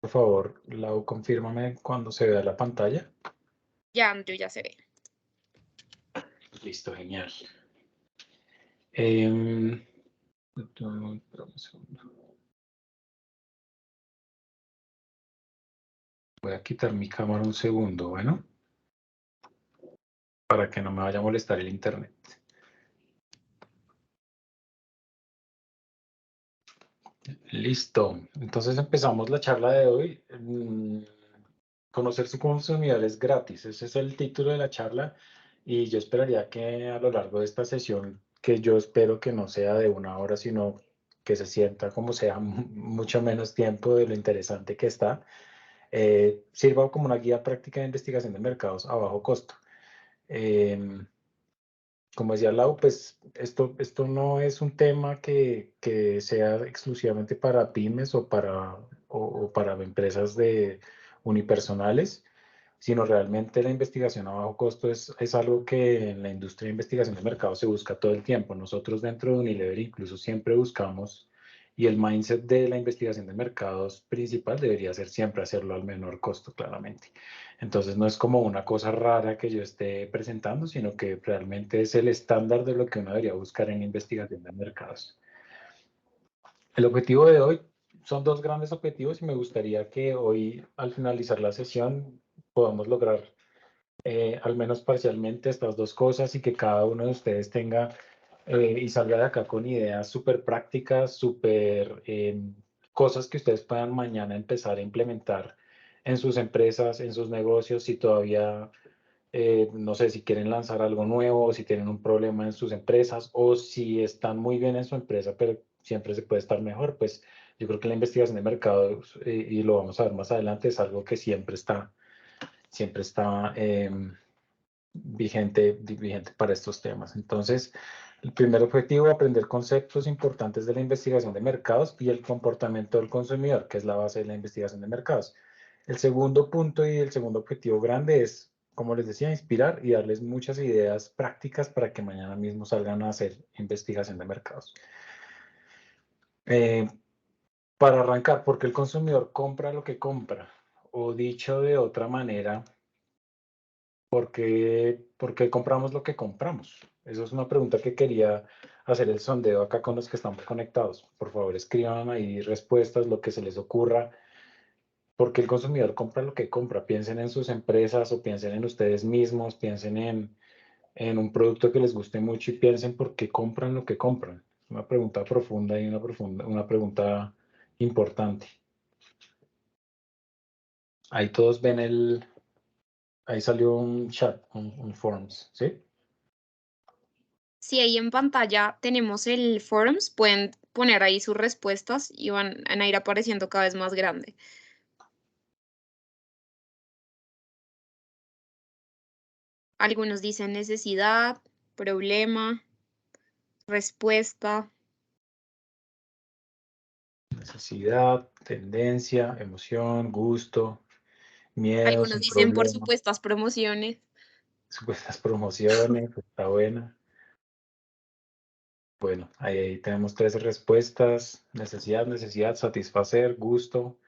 Por favor, Lau, confírmame cuando se vea la pantalla. Ya, yo ya se ve. Listo, genial. Espérame un segundo. Voy a quitar mi cámara un segundo, bueno, para que no me vaya a molestar el internet. Listo. Entonces empezamos la charla de hoy. Conocer su consumidor es gratis. Ese es el título de la charla y yo esperaría que a lo largo de esta sesión, que yo espero que no sea de 1 hora, sino que se sienta como sea mucho menos tiempo de lo interesante que está, sirva como una guía práctica de investigación de mercados a bajo costo. Como decía Lau, pues esto no es un tema que sea exclusivamente para pymes o para empresas unipersonales, sino realmente la investigación a bajo costo es algo que en la industria de investigación de mercado se busca todo el tiempo. Nosotros dentro de Unilever incluso siempre buscamos, y el mindset de la investigación de mercados principal debería ser siempre hacerlo al menor costo, claramente. Entonces no es como una cosa rara que yo esté presentando, sino que realmente es el estándar de lo que uno debería buscar en investigación de mercados. El objetivo de hoy son dos grandes objetivos y me gustaría que hoy, al finalizar la sesión, podamos lograr al menos parcialmente estas dos cosas y que cada uno de ustedes tenga y salga de acá con ideas súper prácticas, súper cosas que ustedes puedan mañana empezar a implementar en sus empresas, en sus negocios, si todavía, no sé, si quieren lanzar algo nuevo, si tienen un problema en sus empresas o si están muy bien en su empresa, pero siempre se puede estar mejor, pues yo creo que la investigación de mercados, y lo vamos a ver más adelante, es algo que siempre está vigente para estos temas. Entonces, el primer objetivo, aprender conceptos importantes de la investigación de mercados y el comportamiento del consumidor, que es la base de la investigación de mercados. El segundo punto y el segundo objetivo grande es, como les decía, inspirar y darles muchas ideas prácticas para que mañana mismo salgan a hacer investigación de mercados. Para arrancar, ¿por qué el consumidor compra lo que compra? O dicho de otra manera, ¿por qué compramos lo que compramos? Esa es una pregunta que quería hacer el sondeo acá con los que estamos conectados. Por favor, escriban ahí respuestas, lo que se les ocurra. ¿Por qué el consumidor compra lo que compra? Piensen en sus empresas o piensen en ustedes mismos, piensen en un producto que les guste mucho y piensen por qué compran lo que compran. Es una pregunta profunda y una pregunta importante. Ahí todos ven ahí salió un chat, un forms, ¿sí? Si ahí en pantalla tenemos el Forms, pueden poner ahí sus respuestas y van a ir apareciendo cada vez más grande. Algunos dicen necesidad, problema, respuesta. Necesidad, tendencia, emoción, gusto, miedos, Algunos un dicen por problema, supuestas promociones. supuestas promociones, está buena. Bueno, ahí tenemos 3 respuestas. Necesidad, satisfacer, gusto.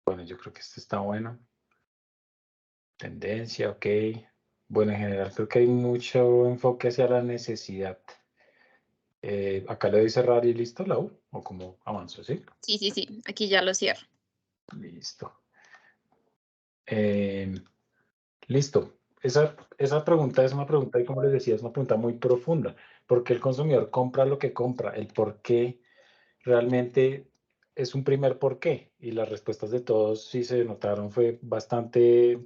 Bueno, yo creo que este está bueno. Tendencia, ok. Bueno, en general creo que hay mucho enfoque hacia la necesidad. Acá le doy cerrar y listo, Lau, o como avanzo, ¿sí? Sí, sí, sí, aquí ya lo cierro. Listo. Listo. Esa pregunta es una pregunta, y como les decía, es una pregunta muy profunda. ¿Por qué el consumidor compra lo que compra? El por qué realmente es un primer por qué. Y las respuestas de todos, si se notaron, fue bastante,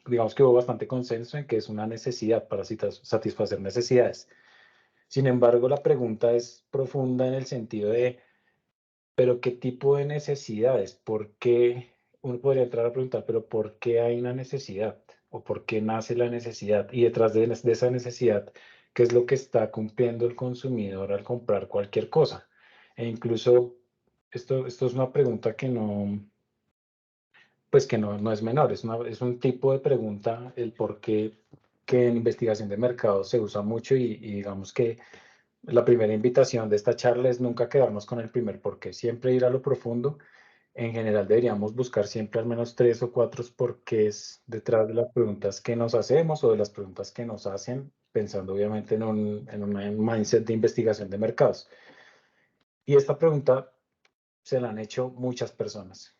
digamos que hubo bastante consenso en que es una necesidad para satisfacer necesidades. Sin embargo, la pregunta es profunda en el sentido de, ¿pero qué tipo de necesidades? ¿Por qué? Uno podría entrar a preguntar, ¿pero por qué hay una necesidad? ¿O por qué nace la necesidad? Y detrás de esa necesidad, ¿qué es lo que está cumpliendo el consumidor al comprar cualquier cosa? E incluso, esto es una pregunta que no, pues que no es menor, es un tipo de pregunta, el por qué, que en investigación de mercado se usa mucho y digamos que la primera invitación de esta charla es nunca quedarnos con el primer porqué, siempre ir a lo profundo. En general deberíamos buscar siempre al menos 3 o 4 porqués detrás de las preguntas que nos hacemos o de las preguntas que nos hacen, pensando obviamente en un mindset de investigación de mercados. Y esta pregunta se la han hecho muchas personas.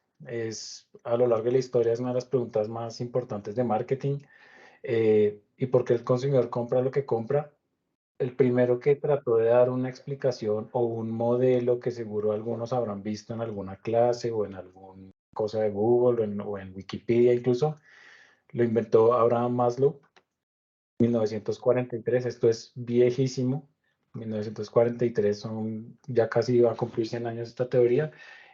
A lo largo de la historia es una de las preguntas más importantes de marketing. ¿Y por qué el consumidor compra lo que compra? El primero que trató de dar una explicación o un modelo que seguro algunos habrán visto en alguna clase o en alguna cosa de Google o en Wikipedia incluso, lo inventó Abraham Maslow en 1943. Esto es viejísimo. 1943 ya casi va a cumplir 100 años esta teoría.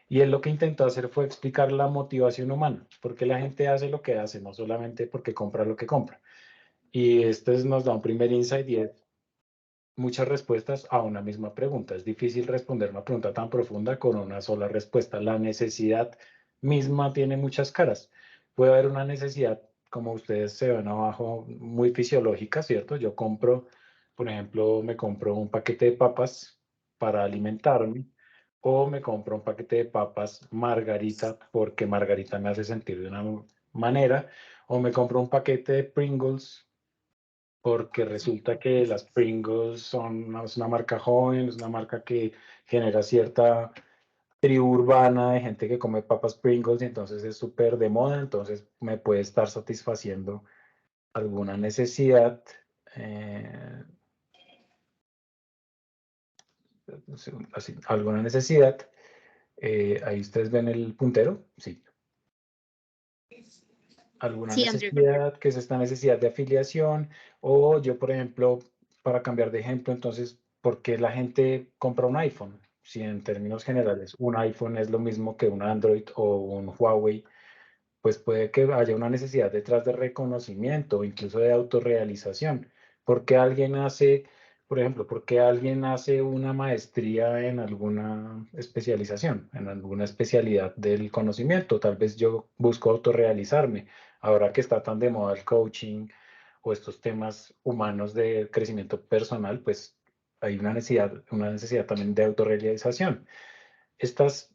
Y él lo que intentó hacer fue explicar la motivación humana, por qué la gente hace lo que hace, no solamente porque compra lo que compra. Y esto nos da un primer insight y es muchas respuestas a una misma pregunta. Es difícil responder una pregunta tan profunda con una sola respuesta. La necesidad misma tiene muchas caras. Puede haber una necesidad, como ustedes se ven abajo, muy fisiológica, ¿cierto? Yo compro, por ejemplo, me compro un paquete de papas para alimentarme o me compro un paquete de papas Margarita porque Margarita me hace sentir de una manera o me compro un paquete de Pringles porque resulta que las Pringles es una marca joven, es una marca que genera cierta tribu urbana de gente que come papas Pringles y entonces es súper de moda, entonces me puede estar satisfaciendo alguna necesidad. eh, Alguna necesidad. Ahí ustedes ven el puntero, sí. Alguna Sí, Andrew. necesidad, que es esta necesidad de afiliación, o yo, por ejemplo, para cambiar de ejemplo, entonces, ¿por qué la gente compra un iPhone? Si en términos generales un iPhone es lo mismo que un Android o un Huawei, pues puede que haya una necesidad detrás de reconocimiento, incluso de autorrealización. Porque alguien hace, por ejemplo, porque alguien hace una maestría en alguna especialización, en alguna especialidad del conocimiento? Tal vez yo busco autorrealizarme. Ahora que está tan de moda el coaching o estos temas humanos de crecimiento personal, pues hay una necesidad también de autorrealización.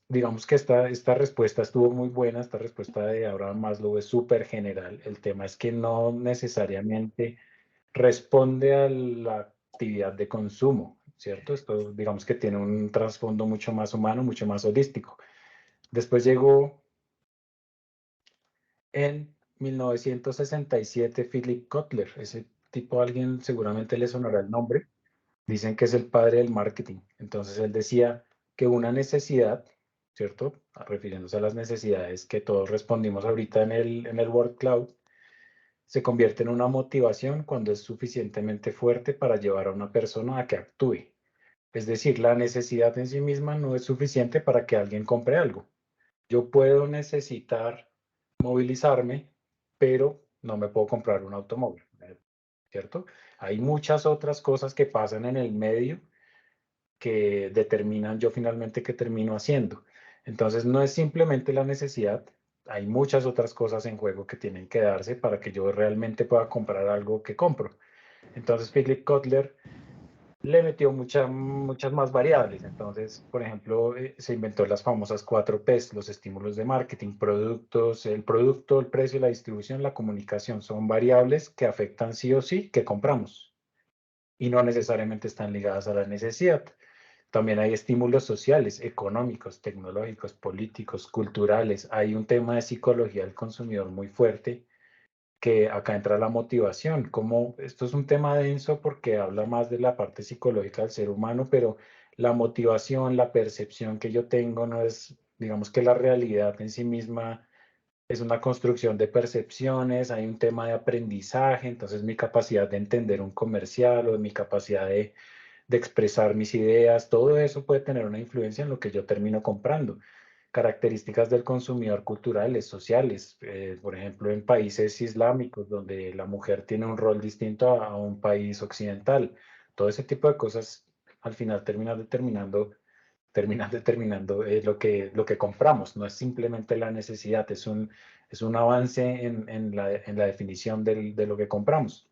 Digamos que esta respuesta estuvo muy buena, esta respuesta de Abraham Maslow es súper general. El tema es que no necesariamente responde a la actividad de consumo, ¿cierto? Esto digamos que tiene un trasfondo mucho más humano, mucho más holístico. Después llegó en 1967 Philip Kotler. Ese tipo, a alguien seguramente le sonará el nombre. Dicen que es el padre del marketing. Entonces él decía que una necesidad, ¿cierto? Refiriéndose a las necesidades que todos respondimos ahorita en el word cloud, se convierte en una motivación cuando es suficientemente fuerte para llevar a una persona a que actúe. Es decir, la necesidad en sí misma no es suficiente para que alguien compre algo. Yo puedo necesitar movilizarme, pero no me puedo comprar un automóvil, ¿cierto? Hay muchas otras cosas que pasan en el medio que determinan yo finalmente qué termino haciendo. Entonces, no es simplemente la necesidad, hay muchas otras cosas en juego que tienen que darse para que yo realmente pueda comprar algo que compro. Entonces, Philip Kotler le metió muchas más variables. Entonces, por ejemplo, se inventó las famosas 4Ps, los estímulos de marketing, productos, el producto, el precio, la distribución, la comunicación. Son variables que afectan sí o sí que compramos y no necesariamente están ligadas a la necesidad. También hay estímulos sociales, económicos, tecnológicos, políticos, culturales. Hay un tema de psicología del consumidor muy fuerte que acá entra la motivación. Como esto es un tema denso porque habla más de la parte psicológica del ser humano, pero la motivación, la percepción que yo tengo no es, digamos que la realidad en sí misma es una construcción de percepciones, hay un tema de aprendizaje, entonces mi capacidad de entender un comercial o mi capacidad de expresar mis ideas, todo eso puede tener una influencia en lo que yo termino comprando. Características del consumidor culturales, sociales, por ejemplo, en países islámicos donde la mujer tiene un rol distinto a un país occidental. Todo ese tipo de cosas al final terminan determinando lo que compramos. No es simplemente la necesidad, es un avance en la definición de lo que compramos.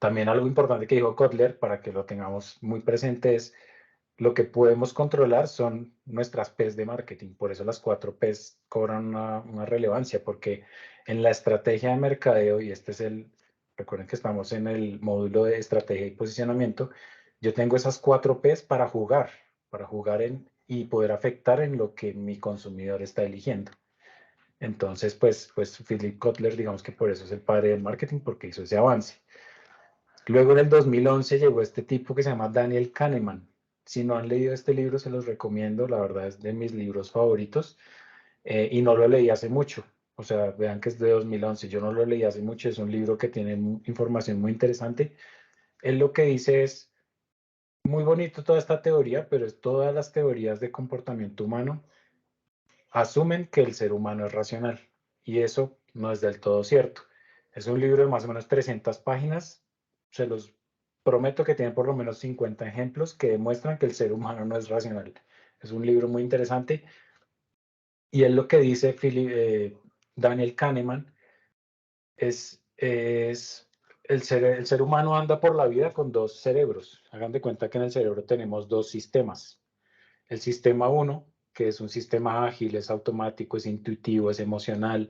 También algo importante que dijo Kotler, para que lo tengamos muy presente, es lo que podemos controlar son nuestras P's de marketing. Por eso las 4 P's cobran una relevancia, porque en la estrategia de mercadeo, y este es recuerden que estamos en el módulo de estrategia y posicionamiento, yo tengo esas 4 P's para jugar y poder afectar en lo que mi consumidor está eligiendo. Entonces, pues Philip Kotler, digamos que por eso es el padre del marketing, porque hizo ese avance. Luego en el 2011 llegó este tipo que se llama Daniel Kahneman. Si no han leído este libro, se los recomiendo. La verdad es de mis libros favoritos. Y no lo leí hace mucho. O sea, vean que es de 2011. Yo no lo leí hace mucho. Es un libro que tiene información muy interesante. Él lo que dice es, muy bonito toda esta teoría, pero es todas las teorías de comportamiento humano asumen que el ser humano es racional. Y eso no es del todo cierto. Es un libro de más o menos 300 páginas. Se los prometo que tiene por lo menos 50 ejemplos que demuestran que el ser humano no es racional. Es un libro muy interesante. Y es lo que dice Daniel Kahneman, el ser humano anda por la vida con 2 cerebros. Hagan de cuenta que en el cerebro tenemos 2 sistemas. El sistema 1, que es un sistema ágil, es automático, es intuitivo, es emocional,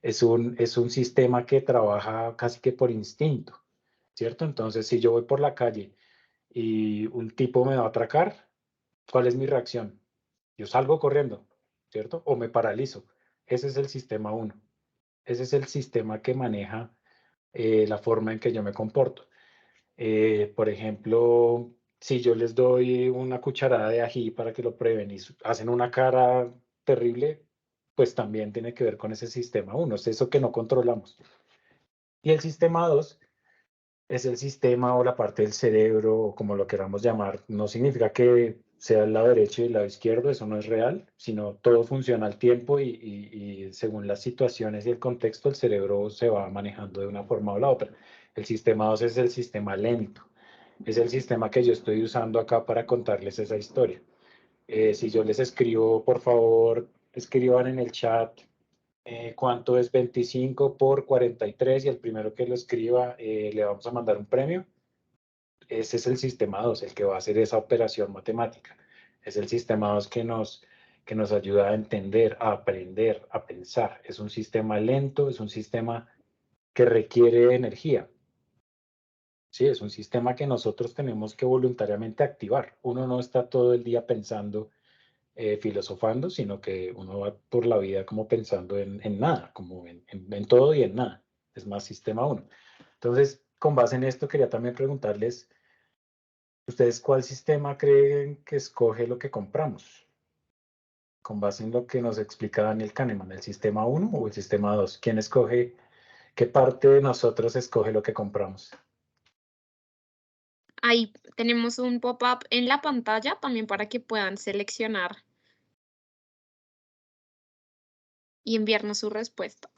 es un sistema que trabaja casi que por instinto, ¿cierto? Entonces, si yo voy por la calle y un tipo me va a atracar, ¿cuál es mi reacción? Yo salgo corriendo, ¿cierto? O me paralizo. Ese es el sistema 1. Ese es el sistema que maneja la forma en que yo me comporto. Por ejemplo, si yo les doy una cucharada de ají para que lo prueben y hacen una cara terrible, pues también tiene que ver con ese sistema 1, es eso que no controlamos. Y el sistema 2 es el sistema o la parte del cerebro, o como lo queramos llamar. No significa que sea el lado derecho y el lado izquierdo, eso no es real, sino todo funciona al tiempo y según las situaciones y el contexto, el cerebro se va manejando de una forma o la otra. El sistema 2 es el sistema lento, es el sistema que yo estoy usando acá para contarles esa historia. Si yo les escribo, por favor, escriban en el chat cuánto es 25 por 43 y el primero que lo escriba le vamos a mandar un premio. Ese es el sistema 2, el que va a hacer esa operación matemática. Es el sistema 2 que nos ayuda a entender, a aprender, a pensar. Es un sistema lento, es un sistema que requiere energía. Sí, es un sistema que nosotros tenemos que voluntariamente activar. Uno no está todo el día pensando, filosofando, sino que uno va por la vida como pensando en nada, como en todo y en nada. Es más sistema 1. Entonces, con base en esto, quería también preguntarles, ¿ustedes cuál sistema creen que escoge lo que compramos? Con base en lo que nos explica Daniel Kahneman, ¿el sistema 1 o el sistema 2? ¿Quién escoge, qué parte de nosotros escoge lo que compramos? Ahí tenemos un pop-up en la pantalla también para que puedan seleccionar y enviarnos su respuesta.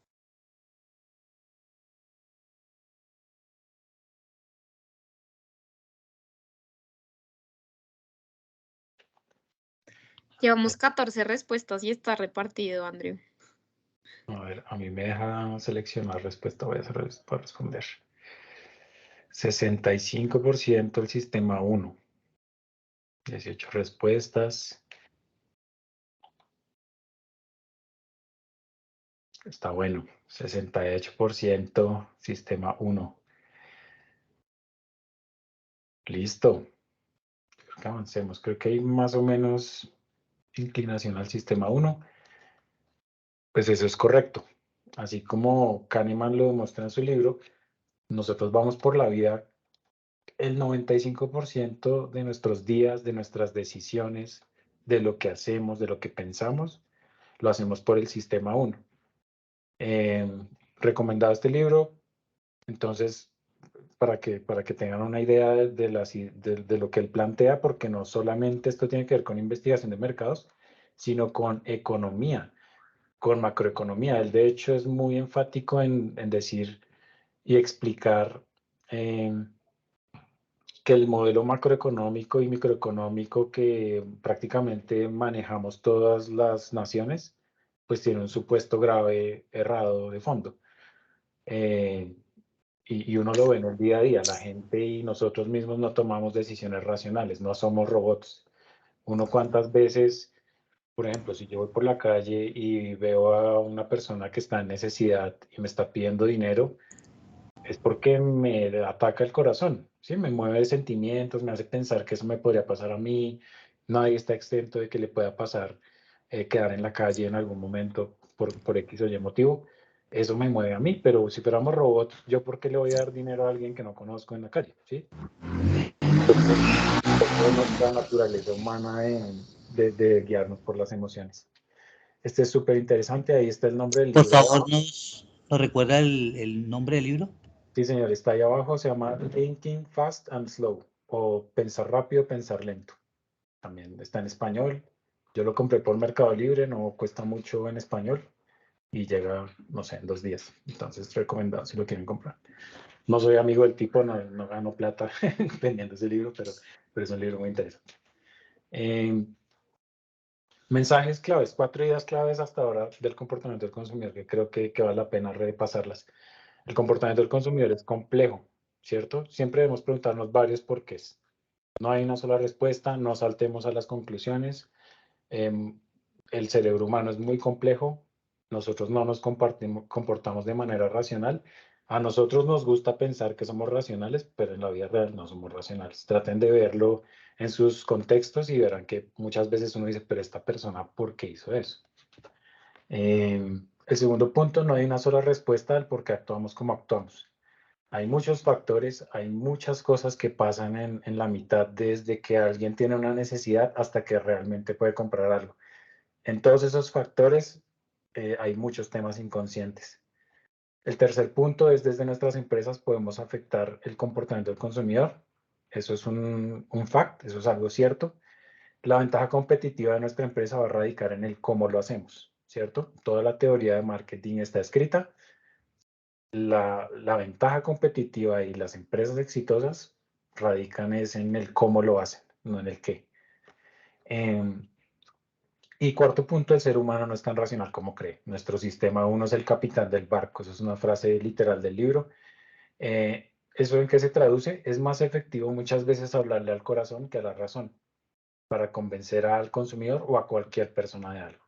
Llevamos 14 respuestas y está repartido, Andrew. A ver, a mí me deja seleccionar respuesta, voy a responder. 65% el sistema 1. 18 respuestas. Está bueno. 68% sistema 1. Listo. Creo que avancemos. Creo que hay más o menos inclinación al sistema 1. Pues eso es correcto. Así como Kahneman lo demuestra en su libro, nosotros vamos por la vida, el 95% de nuestros días, de nuestras decisiones, de lo que hacemos, de lo que pensamos, lo hacemos por el sistema 1. Recomendado este libro, entonces, para que tengan una idea de lo que él plantea, porque no solamente esto tiene que ver con investigación de mercados, sino con economía, con macroeconomía. Él, de hecho, es muy enfático en decir y explicar que el modelo macroeconómico y microeconómico que prácticamente manejamos todas las naciones, pues tiene un supuesto grave errado de fondo. y uno lo ve en el día a día. La gente y nosotros mismos no tomamos decisiones racionales, no somos robots. Uno cuántas veces, por ejemplo, si yo voy por la calle y veo a una persona que está en necesidad y me está pidiendo dinero, es porque me ataca el corazón, ¿sí? Me mueve de sentimientos, me hace pensar que eso me podría pasar a mí. Nadie está exento de que le pueda pasar quedar en la calle en algún momento por X o Y motivo. Eso me mueve a mí, pero si fuéramos robots, ¿yo por qué le voy a dar dinero a alguien que no conozco en la calle? ¿Sí? Un poco de nuestra naturaleza humana de guiarnos por las emociones. Este es súper interesante, ahí está el nombre del Por libro favor, abajo. ¿nos recuerda el nombre del libro? Sí, señor, está ahí abajo, se llama Thinking Fast and Slow, o Pensar rápido, pensar lento. También está en español. Yo lo compré por Mercado Libre, no cuesta mucho en español y llega, no sé, en 2 días. Entonces, recomendado si lo quieren comprar. No soy amigo del tipo, no gano plata vendiendo ese libro, pero es un libro muy interesante. Mensajes claves, 4 ideas claves hasta ahora del comportamiento del consumidor que creo que vale la pena repasarlas. El comportamiento del consumidor es complejo, ¿cierto? Siempre debemos preguntarnos varios porqués. No hay una sola respuesta, no saltemos a las conclusiones. El cerebro humano es muy complejo, nosotros no nos comportamos de manera racional. A nosotros nos gusta pensar que somos racionales, pero en la vida real no somos racionales. Traten de verlo en sus contextos y verán que muchas veces uno dice, pero esta persona, ¿por qué hizo eso? El segundo punto, no hay una sola respuesta del por qué actuamos como actuamos. Hay muchos factores, hay muchas cosas que pasan en la mitad desde que alguien tiene una necesidad hasta que realmente puede comprar algo. En todos esos factores hay muchos temas inconscientes. El tercer punto es desde nuestras empresas podemos afectar el comportamiento del consumidor. Eso es un fact, eso es algo cierto. La ventaja competitiva de nuestra empresa va a radicar en el cómo lo hacemos, ¿cierto? Toda la teoría de marketing está escrita. La ventaja competitiva y las empresas exitosas radican es en el cómo lo hacen, no en el qué. Y cuarto punto, el ser humano no es tan racional como cree. Nuestro sistema uno es el capitán del barco. Esa es una frase literal del libro. ¿Eso en qué se traduce? Es más efectivo muchas veces hablarle al corazón que a la razón para convencer al consumidor o a cualquier persona de algo.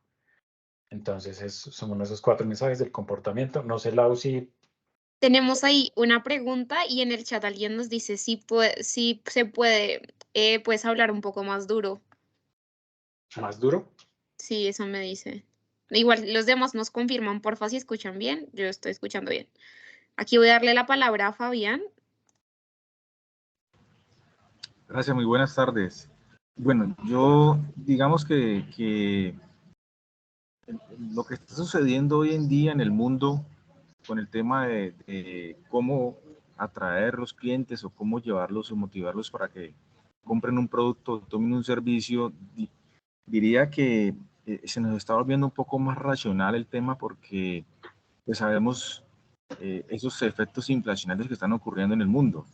Entonces, son esos 4 mensajes del comportamiento. No sé, Lau, si Tenemos ahí una pregunta y en el chat alguien nos dice si se puede, puedes hablar un poco más duro. más duro. Sí, eso me dice. Igual los demás nos confirman, porfa, si escuchan bien. Yo estoy escuchando bien. Aquí voy a darle la palabra a Fabián. Gracias, muy buenas tardes. Bueno, yo digamos que lo que está sucediendo hoy en día en el mundo con el tema de cómo atraer los clientes o cómo llevarlos o motivarlos para que compren un producto, tomen un servicio, diría que se nos está volviendo un poco más racional el tema porque pues sabemos esos efectos inflacionarios que están ocurriendo en el mundo.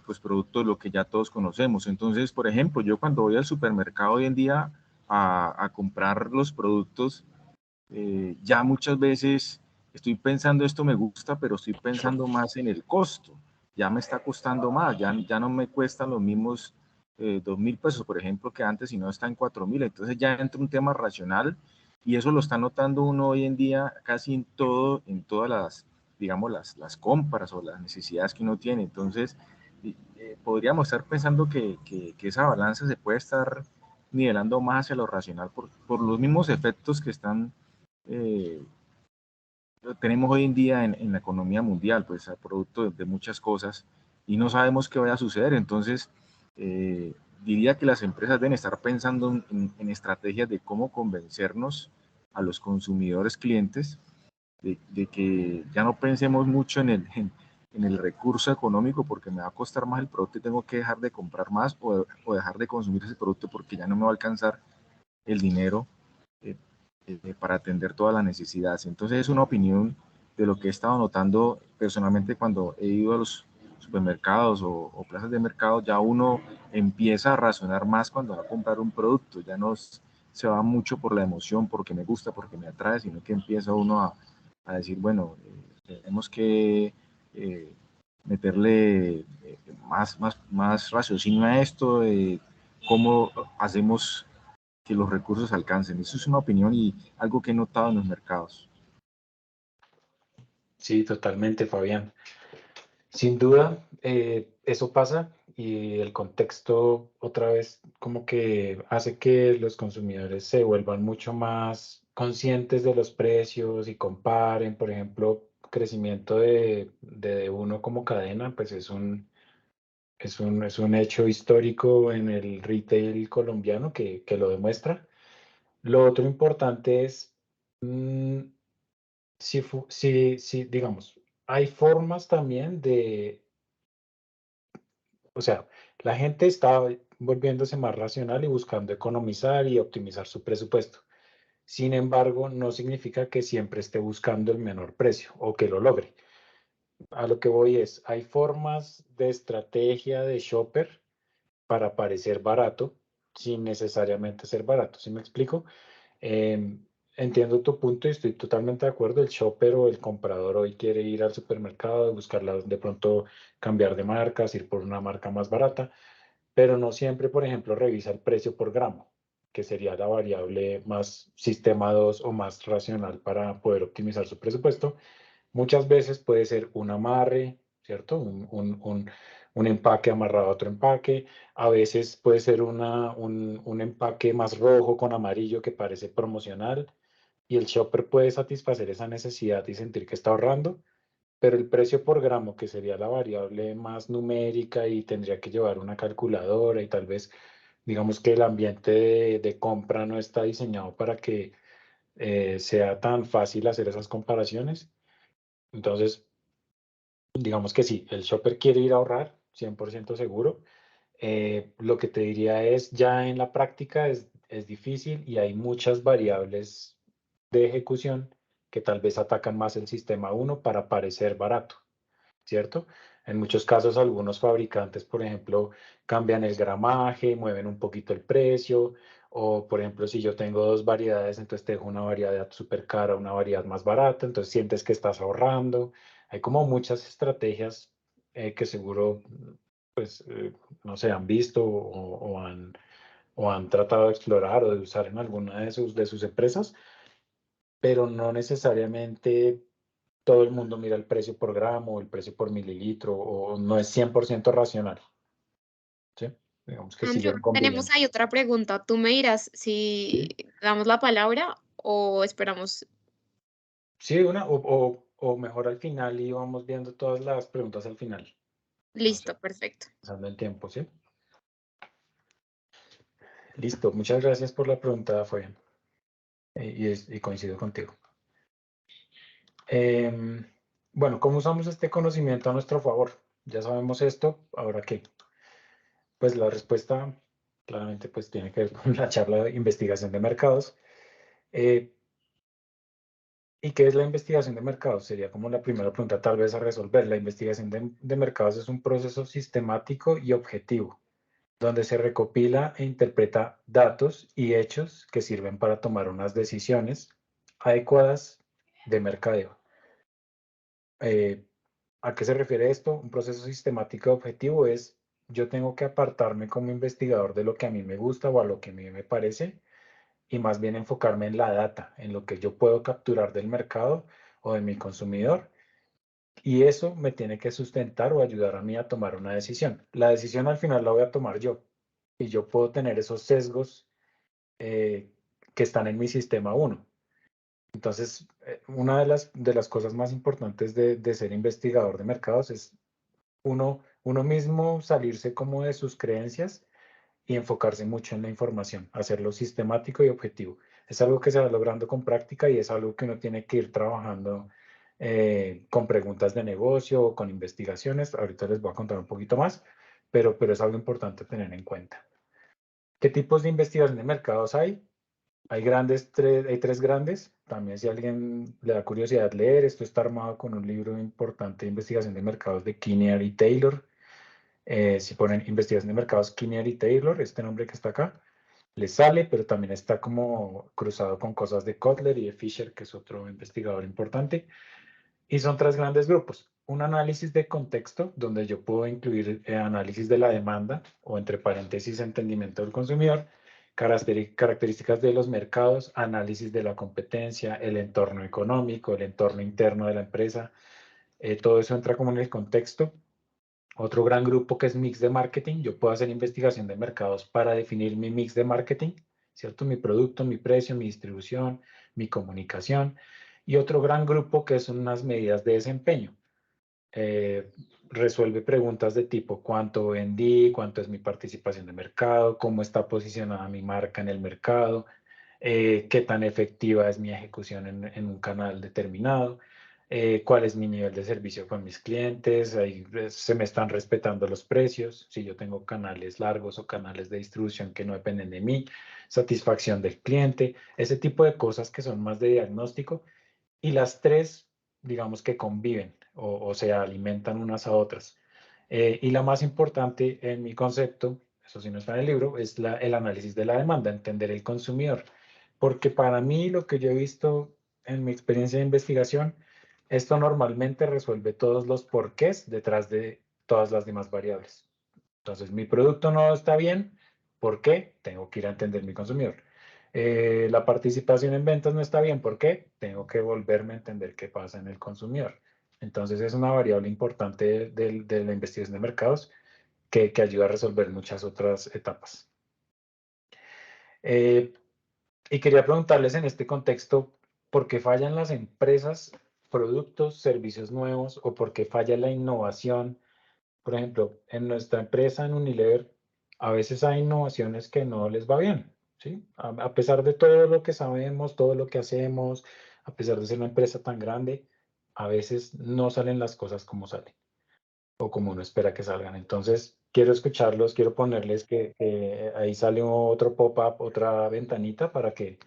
Pues producto de lo que ya todos conocemos. Entonces, por ejemplo, yo cuando voy al supermercado hoy en día a comprar los productos, ya muchas veces estoy pensando esto me gusta, pero estoy pensando más en el costo. Ya me está costando más, ya no me cuestan los mismos 2.000 pesos, por ejemplo, que antes, sino está en 4.000. Entonces ya entra un tema racional y eso lo está notando uno hoy en día casi en todas las, digamos, las compras o las necesidades que uno tiene. Entonces, podríamos estar pensando que esa balanza se puede estar nivelando más hacia lo racional por los mismos efectos que están eh, tenemos hoy en día en la economía mundial, pues a producto de muchas cosas y no sabemos qué vaya a suceder. Entonces, diría que las empresas deben estar pensando en estrategias de cómo convencernos a los consumidores clientes de que ya no pensemos mucho en el recurso económico porque me va a costar más el producto y tengo que dejar de comprar más o dejar de consumir ese producto porque ya no me va a alcanzar el dinero eh, para atender todas las necesidades. Entonces es una opinión de lo que he estado notando personalmente cuando he ido a los supermercados o plazas de mercado, ya uno empieza a razonar más cuando va a comprar un producto, ya no se va mucho por la emoción, porque me gusta, porque me atrae, sino que empieza uno a decir, bueno, tenemos que meterle más raciocinio a esto, cómo hacemos que los recursos alcancen. Eso es una opinión y algo que he notado en los mercados. Sí, totalmente, Fabián. Sin duda, eso pasa y el contexto otra vez como que hace que los consumidores se vuelvan mucho más conscientes de los precios y comparen, por ejemplo, crecimiento de uno como cadena, pues es un hecho histórico en el retail colombiano que lo demuestra. Lo otro importante es, si, digamos, hay formas también o sea, la gente está volviéndose más racional y buscando economizar y optimizar su presupuesto. Sin embargo, no significa que siempre esté buscando el menor precio o que lo logre. A lo que voy es, hay formas de estrategia de shopper para parecer barato sin necesariamente ser barato. ¿Sí me explico? Entiendo tu punto y estoy totalmente de acuerdo. El shopper o el comprador hoy quiere ir al supermercado, buscarla de pronto cambiar de marcas, ir por una marca más barata, pero no siempre, por ejemplo, revisa el precio por gramo, que sería la variable más sistema 2 o más racional para poder optimizar su presupuesto. Muchas veces puede ser un amarre, ¿cierto? Un empaque amarrado a otro empaque. A veces puede ser un empaque más rojo con amarillo que parece promocional y el shopper puede satisfacer esa necesidad y sentir que está ahorrando, pero el precio por gramo, que sería la variable más numérica y tendría que llevar una calculadora y tal vez, digamos que el ambiente de compra no está diseñado para que sea tan fácil hacer esas comparaciones. Entonces, digamos que sí, el shopper quiere ir a ahorrar, 100% seguro. Lo que te diría es, ya en la práctica es difícil y hay muchas variables de ejecución que tal vez atacan más el sistema 1 para parecer barato, ¿cierto? En muchos casos, algunos fabricantes, por ejemplo, cambian el gramaje, mueven un poquito el precio, o por ejemplo, si yo tengo dos variedades, entonces te dejo una variedad súper cara, una variedad más barata, entonces sientes que estás ahorrando. Hay como muchas estrategias que seguro, pues, no sé, han visto o han tratado de explorar o de usar en alguna de sus empresas, pero no necesariamente todo el mundo mira el precio por gramo, el precio por mililitro, o no es 100% racional, ¿sí? Digamos que Andrew, siguen tenemos conviviendo. ahí otra pregunta. Tú me dirás si Sí, damos la palabra o esperamos. sí, o mejor al final y vamos viendo todas las preguntas al final. No sé, Listo, perfecto. pasando el tiempo, ¿sí? Listo, muchas gracias por la pregunta, Fabián. Y coincido contigo. Bueno, ¿cómo usamos este conocimiento a nuestro favor? Ya sabemos esto, ¿ahora qué? Pues la respuesta claramente pues tiene que ver con la charla de investigación de mercados. ¿Y qué es la investigación de mercados? Sería como la primera pregunta tal vez a resolver. La investigación de mercados es un proceso sistemático y objetivo, donde se recopila e interpreta datos y hechos que sirven para tomar unas decisiones adecuadas de mercadeo. ¿A qué se refiere esto? Un proceso sistemático y objetivo es, yo tengo que apartarme como investigador de lo que a mí me gusta o a lo que a mí me parece y más bien enfocarme en la data, en lo que yo puedo capturar del mercado o de mi consumidor. Y eso me tiene que sustentar o ayudar a mí a tomar una decisión. La decisión al final la voy a tomar yo y yo puedo tener esos sesgos que están en mi sistema 1. Entonces, una de las cosas más importantes de ser investigador de mercados es uno mismo salirse como de sus creencias y enfocarse mucho en la información, hacerlo sistemático y objetivo. Es algo que se va logrando con práctica y es algo que uno tiene que ir trabajando con preguntas de negocio o con investigaciones. Ahorita les voy a contar un poquito más, pero es algo importante tener en cuenta. ¿Qué tipos de investigación de mercados hay? Hay tres grandes. También si a alguien le da curiosidad leer, esto está armado con un libro importante de investigación de mercados de Kinnear y Taylor. Si ponen investigación de mercados Kinnear y Taylor, este nombre que está acá, les sale, pero también está como cruzado con cosas de Kotler y de Fisher, que es otro investigador importante. Y son tres grandes grupos. un análisis de contexto donde yo puedo incluir análisis de la demanda o entre paréntesis entendimiento del consumidor, características de los mercados, análisis de la competencia, el entorno económico, el entorno interno de la empresa. Todo eso entra como en el contexto. Otro gran grupo que es mix de marketing. Yo puedo hacer investigación de mercados para definir mi mix de marketing, ¿cierto? Mi producto, mi precio, mi distribución, mi comunicación. Y otro gran grupo que son unas medidas de desempeño. Resuelve preguntas de tipo cuánto vendí, cuánto es mi participación de mercado, cómo está posicionada mi marca en el mercado, qué tan efectiva es mi ejecución en un canal determinado, cuál es mi nivel de servicio con mis clientes, ahí se me están respetando los precios, si yo tengo canales largos o canales de distribución que no dependen de mí, satisfacción del cliente, ese tipo de cosas que son más de diagnóstico. Y las tres, digamos que conviven o se alimentan unas a otras. Y la más importante en mi concepto, eso sí no está en el libro, es el análisis de la demanda, entender el consumidor. Porque para mí lo que yo he visto en mi experiencia de investigación, esto normalmente resuelve todos los porqués detrás de todas las demás variables. Entonces, mi producto no está bien, ¿por qué? Tengo que ir a entender mi consumidor. La participación en ventas no está bien, ¿por qué? Tengo que volverme a entender qué pasa en el consumidor. Entonces, es una variable importante de la investigación de mercados que ayuda a resolver muchas otras etapas. Y quería preguntarles en este contexto, ¿por qué fallan las empresas, productos, servicios nuevos o por qué falla la innovación? Por ejemplo, en nuestra empresa, en Unilever, a veces hay innovaciones que no les va bien, ¿sí? A pesar de todo lo que sabemos, todo lo que hacemos, a pesar de ser una empresa tan grande, a veces no salen las cosas como salen o como uno espera que salgan. Entonces, quiero escucharlos, quiero ponerles que ahí sale otro pop-up, otra ventanita para que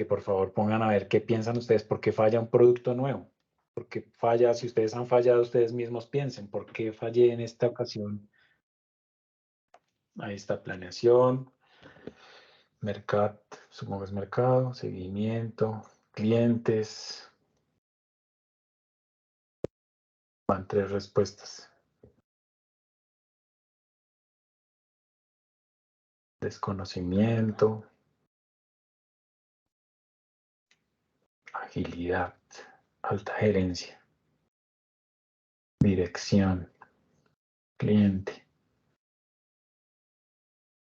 por favor pongan a ver qué piensan ustedes, por qué falla un producto nuevo. ¿Por qué falla? Si ustedes han fallado, ustedes mismos piensen, ¿por qué fallé en esta ocasión? Ahí está planeación, mercado, supongo que es mercado, seguimiento, clientes. Van 3 respuestas. Desconocimiento, agilidad, alta gerencia, dirección, cliente,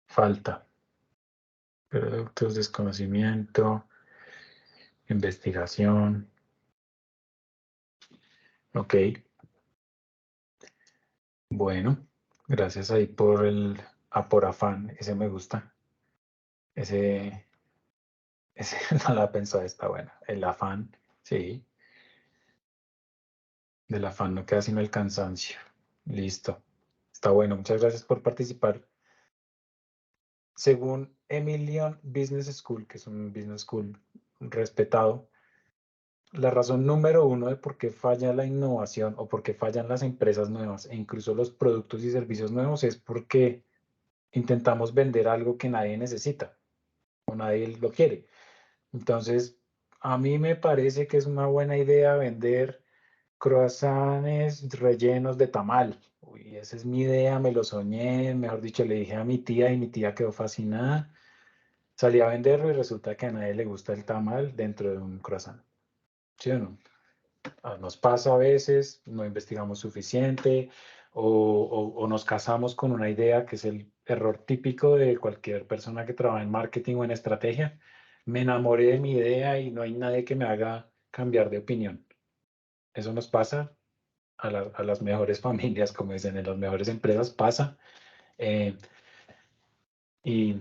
falta, productos, desconocimiento, investigación. Ok. Bueno, gracias ahí por afán, ese me gusta. Ese no la pensado, está bueno. El afán, sí. Del afán no queda sino el cansancio. Listo. Está bueno, muchas gracias por participar. Según Emilion Business School, que es un business school respetado, la razón número 1 de por qué falla la innovación o por qué fallan las empresas nuevas e incluso los productos y servicios nuevos es porque intentamos vender algo que nadie necesita o nadie lo quiere. Entonces, a mí me parece que es una buena idea vender croissants rellenos de tamal. Uy, esa es mi idea, me lo soñé, mejor dicho, le dije a mi tía y mi tía quedó fascinada. Salí a venderlo y resulta que a nadie le gusta el tamal dentro de un croissant. ¿Sí o no? Nos pasa a veces, no investigamos suficiente o nos casamos con una idea que es el error típico de cualquier persona que trabaja en marketing o en estrategia. Me enamoré de mi idea y no hay nadie que me haga cambiar de opinión. Eso nos pasa a las mejores familias, como dicen, en las mejores empresas pasa. eh, y,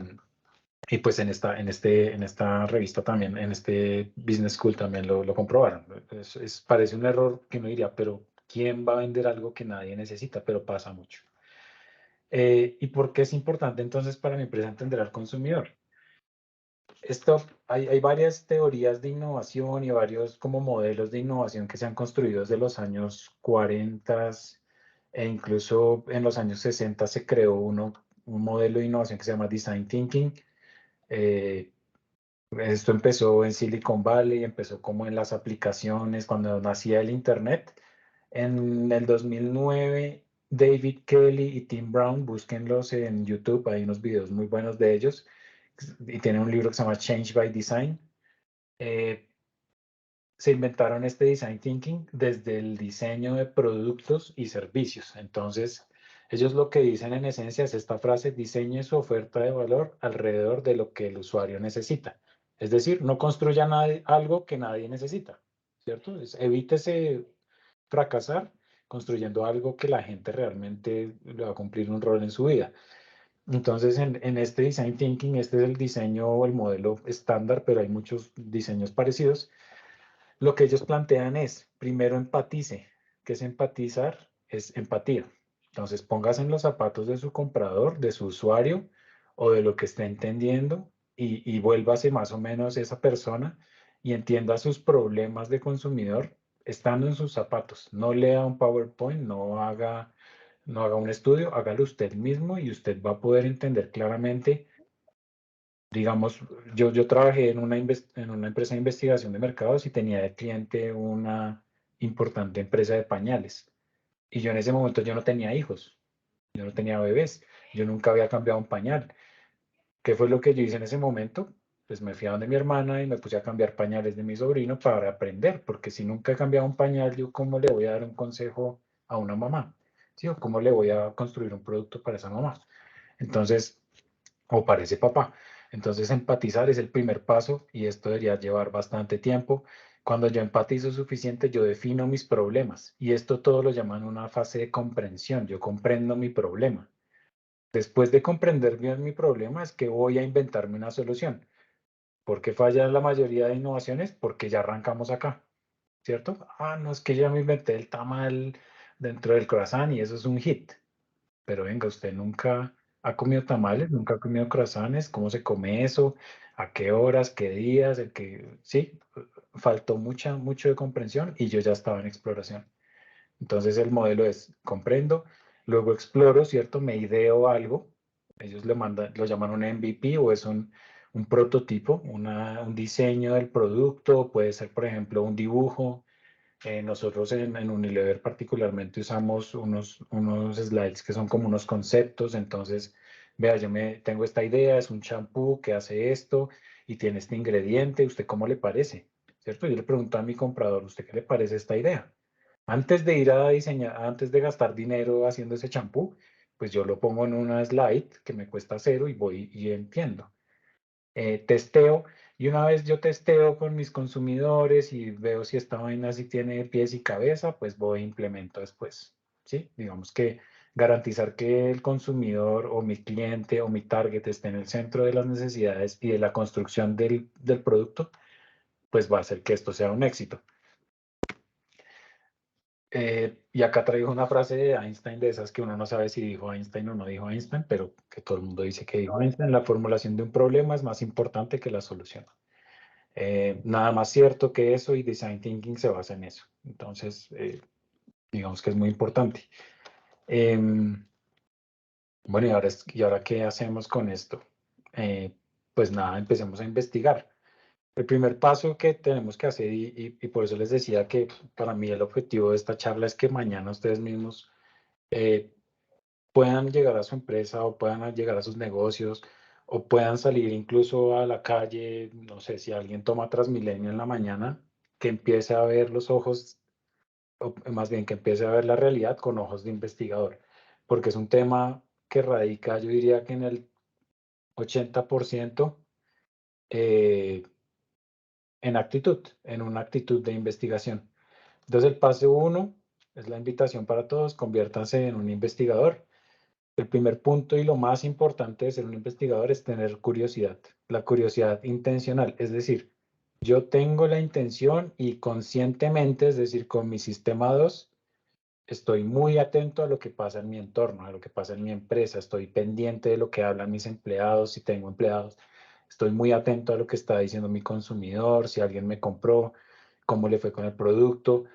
y pues en esta revista también, en este Business School también lo comprobaron. Parece un error que no diría, pero ¿quién va a vender algo que nadie necesita? Pero pasa mucho. ¿Y por qué es importante entonces para mi empresa entender al consumidor? Hay varias teorías de innovación y varios como modelos de innovación que se han construido desde los años 40 e incluso en los años 60 se creó un modelo de innovación que se llama Design Thinking. Esto empezó en Silicon Valley, empezó como en las aplicaciones, cuando nacía el Internet. En el 2009, David Kelly y Tim Brown, búsquenlos en YouTube, hay unos videos muy buenos de ellos, y tienen un libro que se llama Change by Design. Se inventaron este design thinking desde el diseño de productos y servicios. Entonces, ellos lo que dicen en esencia es esta frase: diseñe su oferta de valor alrededor de lo que el usuario necesita. Es decir, no construya algo que nadie necesita, ¿cierto? Evítese fracasar construyendo algo que la gente realmente le va a cumplir un rol en su vida. Entonces, en este design thinking, este es el diseño o el modelo estándar, pero hay muchos diseños parecidos. Lo que ellos plantean es, primero, empatice. ¿Qué es empatizar? Es empatía. Entonces, póngase en los zapatos de su comprador, de su usuario o de lo que esté entendiendo y vuélvase más o menos esa persona y entienda sus problemas de consumidor estando en sus zapatos. No lea un PowerPoint, no haga un estudio, hágalo usted mismo y usted va a poder entender claramente. Digamos, yo trabajé en una empresa de investigación de mercados y tenía de cliente una importante empresa de pañales. Y yo en ese momento yo no tenía hijos, yo no tenía bebés, yo nunca había cambiado un pañal. ¿Qué fue lo que yo hice en ese momento? Pues me fui a donde mi hermana y me puse a cambiar pañales de mi sobrino para aprender, porque si nunca he cambiado un pañal, yo cómo le voy a dar un consejo a una mamá, ¿sí? O cómo le voy a construir un producto para esa mamá. Entonces, o para ese papá. Entonces, empatizar es el primer paso y esto debería llevar bastante tiempo. Cuando yo empatizo suficiente, yo defino mis problemas y esto todo lo llaman una fase de comprensión. Yo comprendo mi problema. Después de comprender bien mi problema, es que voy a inventarme una solución. ¿Por qué fallan la mayoría de innovaciones? Porque ya arrancamos acá, ¿cierto? Ah, no, es que ya me inventé el tamal dentro del croissant y eso es un hit. Pero venga, usted nunca ha comido tamales, nunca ha comido croissants, ¿cómo se come eso? ¿A qué horas? ¿Qué días? Sí, faltó mucho de comprensión y yo ya estaba en exploración. Entonces el modelo es comprendo, luego exploro, ¿cierto? Me ideo algo, ellos lo llaman un MVP o es un prototipo, un diseño del producto, puede ser, por ejemplo, un dibujo. Nosotros en Unilever particularmente usamos unos slides que son como unos conceptos. Entonces, vea, tengo esta idea, es un champú que hace esto y tiene este ingrediente, ¿usted cómo le parece? ¿Cierto? Yo le pregunto a mi comprador, ¿usted qué le parece esta idea? Antes de ir a diseñar, antes de gastar dinero haciendo ese champú, pues yo lo pongo en una slide que me cuesta cero y voy y entiendo. Testeo, y una vez yo testeo con mis consumidores y veo si esta vaina sí tiene pies y cabeza, pues voy e implemento después, ¿sí? Digamos que garantizar que el consumidor o mi cliente o mi target esté en el centro de las necesidades y de la construcción del producto, pues va a hacer que esto sea un éxito. Y acá traigo una frase de Einstein, de esas que uno no sabe si dijo Einstein o no dijo Einstein, pero que todo el mundo dice que dijo Einstein: la formulación de un problema es más importante que la solución. Nada más cierto que eso, y Design Thinking se basa en eso. Entonces, digamos que es muy importante. Bueno, ¿y ahora qué hacemos con esto? Pues nada, empecemos a investigar. El primer paso que tenemos que hacer, y por eso les decía que para mí el objetivo de esta charla es que mañana ustedes mismos puedan llegar a su empresa o puedan llegar a sus negocios o puedan salir incluso a la calle. No sé, si alguien toma Transmilenio en la mañana, que empiece a ver los ojos, o más bien que empiece a ver la realidad con ojos de investigador, porque es un tema que radica, yo diría que en el 80% en actitud, en una actitud de investigación. Entonces, el paso 1 es la invitación para todos: conviértanse en un investigador. El primer punto y lo más importante de ser un investigador es tener curiosidad, la curiosidad intencional. Es decir, yo tengo la intención y conscientemente, es decir, con mi sistema 2, estoy muy atento a lo que pasa en mi entorno, a lo que pasa en mi empresa, estoy pendiente de lo que hablan mis empleados, si tengo empleados, estoy muy atento a lo que está diciendo mi consumidor, si alguien me compró, cómo le fue con el producto.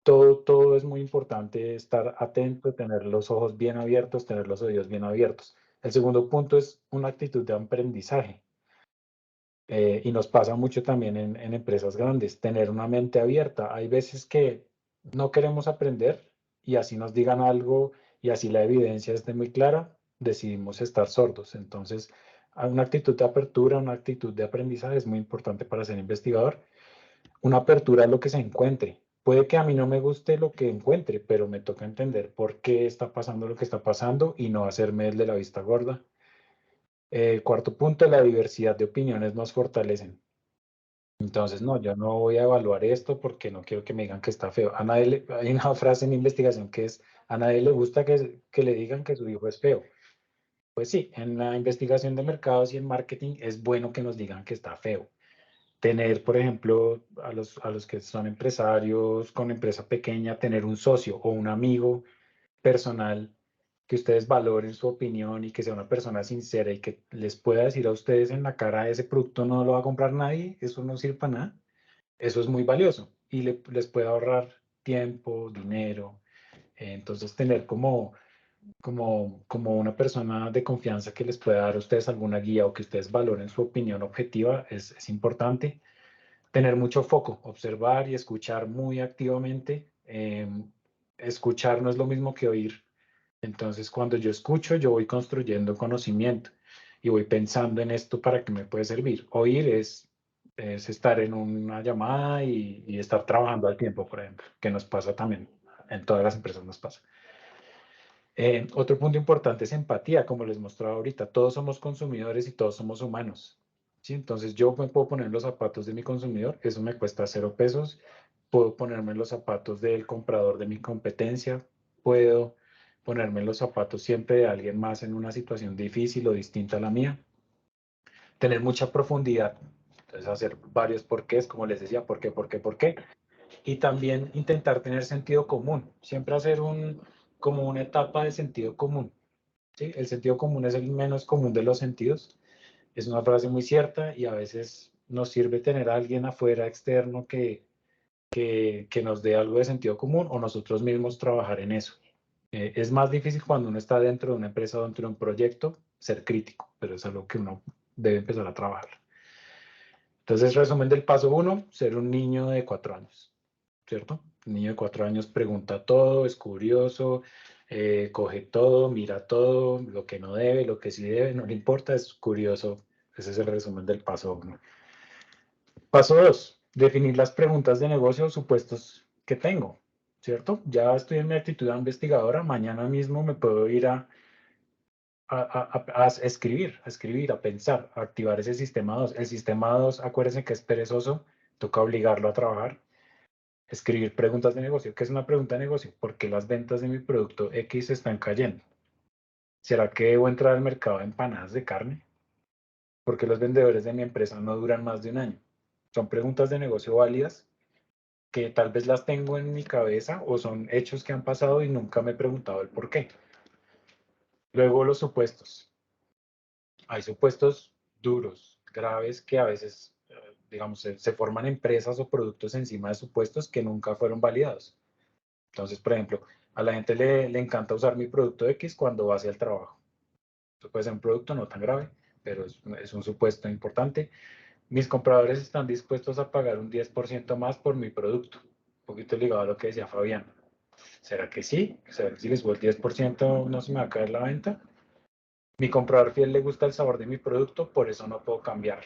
Todo es muy importante, estar atento, tener los ojos bien abiertos, tener los oídos bien abiertos. El segundo punto es una actitud de aprendizaje. Y nos pasa mucho también en empresas grandes, tener una mente abierta. Hay veces que no queremos aprender y así nos digan algo y así la evidencia esté muy clara, decidimos estar sordos. Entonces, una actitud de apertura, una actitud de aprendizaje es muy importante para ser investigador. Una apertura a lo que se encuentre. Puede que a mí no me guste lo que encuentre, pero me toca entender por qué está pasando lo que está pasando y no hacerme el de la vista gorda. Cuarto punto, la diversidad de opiniones nos fortalecen. Entonces, no, yo no voy a evaluar esto porque no quiero que me digan que está feo. Hay una frase en investigación que es, a nadie le gusta que le digan que su hijo es feo. Pues sí, en la investigación de mercados y en marketing es bueno que nos digan que está feo. Tener, por ejemplo, a los que son empresarios con empresa pequeña, tener un socio o un amigo personal que ustedes valoren su opinión y que sea una persona sincera y que les pueda decir a ustedes en la cara, ese producto no lo va a comprar nadie, eso no sirve para nada. Eso es muy valioso y les puede ahorrar tiempo, dinero. Entonces, tener como una persona de confianza que les pueda dar a ustedes alguna guía o que ustedes valoren su opinión objetiva es importante. Tener mucho foco, observar y escuchar muy activamente. Escuchar no es lo mismo que oír. Entonces, cuando yo escucho, yo voy construyendo conocimiento y voy pensando en esto para qué me puede servir. Oír es estar en una llamada y estar trabajando al tiempo, por ejemplo, que nos pasa también, en todas las empresas nos pasa. Otro punto importante es empatía, como les mostraba ahorita. Todos somos consumidores y todos somos humanos. ¿Sí? Entonces yo me puedo poner en los zapatos de mi consumidor, eso me cuesta 0 pesos. Puedo ponerme en los zapatos del comprador de mi competencia. Puedo ponerme en los zapatos siempre de alguien más en una situación difícil o distinta a la mía. Tener mucha profundidad. Entonces hacer varios porqués, como les decía, por qué, por qué, por qué. Y también intentar tener sentido común. Siempre hacer como una etapa de sentido común. ¿Sí? El sentido común es el menos común de los sentidos. Es una frase muy cierta y a veces nos sirve tener a alguien afuera externo que nos dé algo de sentido común o nosotros mismos trabajar en eso. Es más difícil cuando uno está dentro de una empresa o dentro de un proyecto ser crítico, pero es algo que uno debe empezar a trabajar. Entonces, resumen del paso 1, ser un niño de 4 años, ¿cierto? Un niño de 4 años pregunta todo, es curioso, coge todo, mira todo, lo que no debe, lo que sí debe, no le importa, es curioso. Ese es el resumen del paso 1. Paso 2, definir las preguntas de negocio o supuestos que tengo, ¿cierto? Ya estoy en mi actitud investigadora, mañana mismo me puedo ir a escribir, a pensar, a activar ese sistema 2. El sistema 2, acuérdense que es perezoso, toca obligarlo a trabajar. Escribir preguntas de negocio. ¿Qué es una pregunta de negocio? ¿Por qué las ventas de mi producto X están cayendo? ¿Será que debo entrar al mercado de empanadas de carne? ¿Por qué los vendedores de mi empresa no duran más de un año? Son preguntas de negocio válidas que tal vez las tengo en mi cabeza o son hechos que han pasado y nunca me he preguntado el por qué. Luego los supuestos. Hay supuestos duros, graves, que a veces, digamos, se forman empresas o productos encima de supuestos que nunca fueron validados. Entonces, por ejemplo, a la gente le encanta usar mi producto X cuando va hacia el trabajo. Esto puede ser un producto no tan grave, pero es un supuesto importante. Mis compradores están dispuestos a pagar un 10% más por mi producto. Un poquito ligado a lo que decía Fabián. ¿Será que sí? ¿Será que si les subo el 10% no se me va a caer la venta? Mi comprador fiel le gusta el sabor de mi producto, por eso no puedo cambiar.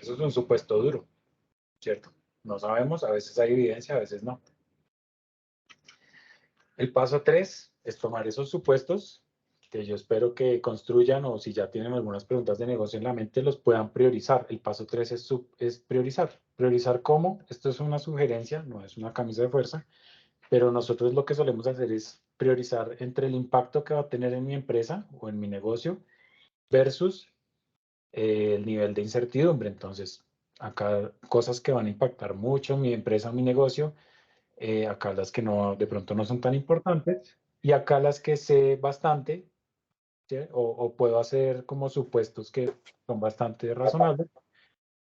Eso es un supuesto duro, ¿cierto? No sabemos, a veces hay evidencia, a veces no. El paso 3 es tomar esos supuestos que yo espero que construyan o si ya tienen algunas preguntas de negocio en la mente, los puedan priorizar. El paso 3 es priorizar. ¿Priorizar cómo? Esto es una sugerencia, no es una camisa de fuerza, pero nosotros lo que solemos hacer es priorizar entre el impacto que va a tener en mi empresa o en mi negocio versus el nivel de incertidumbre. Entonces, acá cosas que van a impactar mucho mi empresa o mi negocio, acá las que no, de pronto no son tan importantes, y acá las que sé bastante, ¿sí? O puedo hacer como supuestos que son bastante razonables,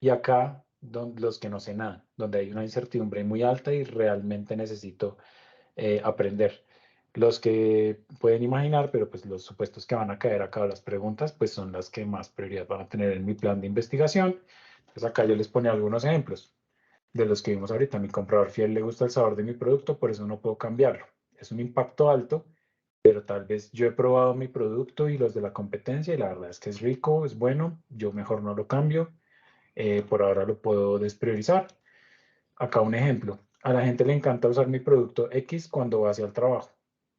y acá los que no sé nada, donde hay una incertidumbre muy alta y realmente necesito aprender. Los que pueden imaginar, pero pues los supuestos que van a caer acá, las preguntas, pues son las que más prioridad van a tener en mi plan de investigación. Entonces acá yo les ponía algunos ejemplos. de los que vimos ahorita. A mi comprador fiel le gusta el sabor de mi producto, por eso no puedo cambiarlo. Es un impacto alto, pero tal vez yo he probado mi producto y los de la competencia y la verdad es que es rico, es bueno, yo mejor no lo cambio. Por ahora lo puedo despriorizar. Acá un ejemplo. A la gente le encanta usar mi producto X cuando va hacia el trabajo.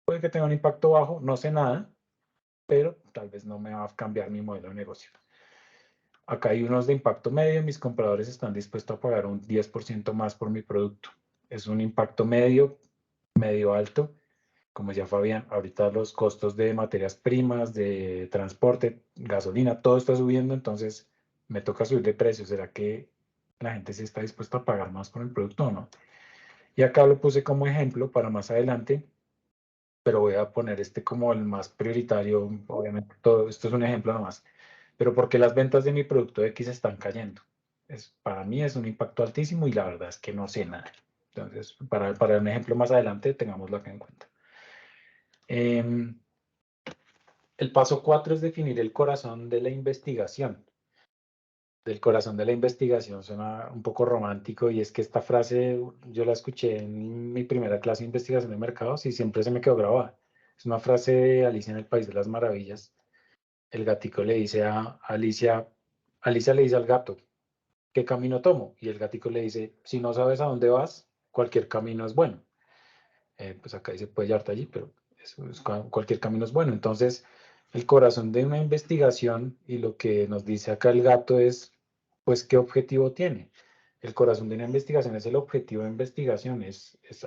Puede que tenga un impacto bajo, no sé nada, pero tal vez no me va a cambiar mi modelo de negocio. Acá hay unos de impacto medio. Mis compradores están dispuestos a pagar un 10% más por mi producto. Es un impacto medio, medio alto. Como ya Fabián, ahorita los costos de materias primas, de transporte, gasolina, todo está subiendo, entonces me toca subir de precio. ¿Será que la gente sí está dispuesta a pagar más por el producto o no? Y acá lo puse como ejemplo para más adelante, pero voy a poner este como el más prioritario. Obviamente, todo esto es un ejemplo nomás. Pero porque las ventas de mi producto X están cayendo. Para mí es un impacto altísimo y la verdad es que no sé nada. Entonces, para un ejemplo más adelante, tengámoslo acá en cuenta. El paso 4 es definir el corazón de la investigación. Del corazón de la investigación suena un poco romántico y es que esta frase yo la escuché en mi primera clase de investigación de mercados y siempre se me quedó grabada. Es una frase de Alicia en el País de las Maravillas. El gatico le dice a Alicia, Alicia le dice al gato, ¿qué camino tomo? Y el gatico le dice, si no sabes a dónde vas, cualquier camino es bueno. Pues acá dice puede llevarte allí, pero cualquier camino es bueno. Entonces, el corazón de una investigación y lo que nos dice acá el gato es, pues, ¿qué objetivo tiene? El corazón de una investigación es el objetivo de investigación.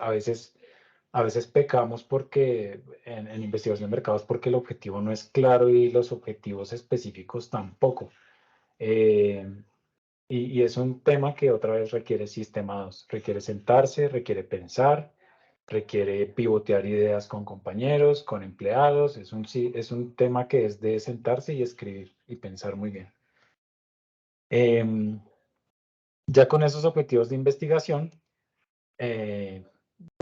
A veces pecamos porque en investigación de mercados porque el objetivo no es claro y los objetivos específicos tampoco. Y es un tema que otra vez requiere sistemados, requiere sentarse, requiere pensar, requiere pivotear ideas con compañeros, con empleados. Es un tema que es de sentarse y escribir y pensar muy bien. Ya con esos objetivos de investigación,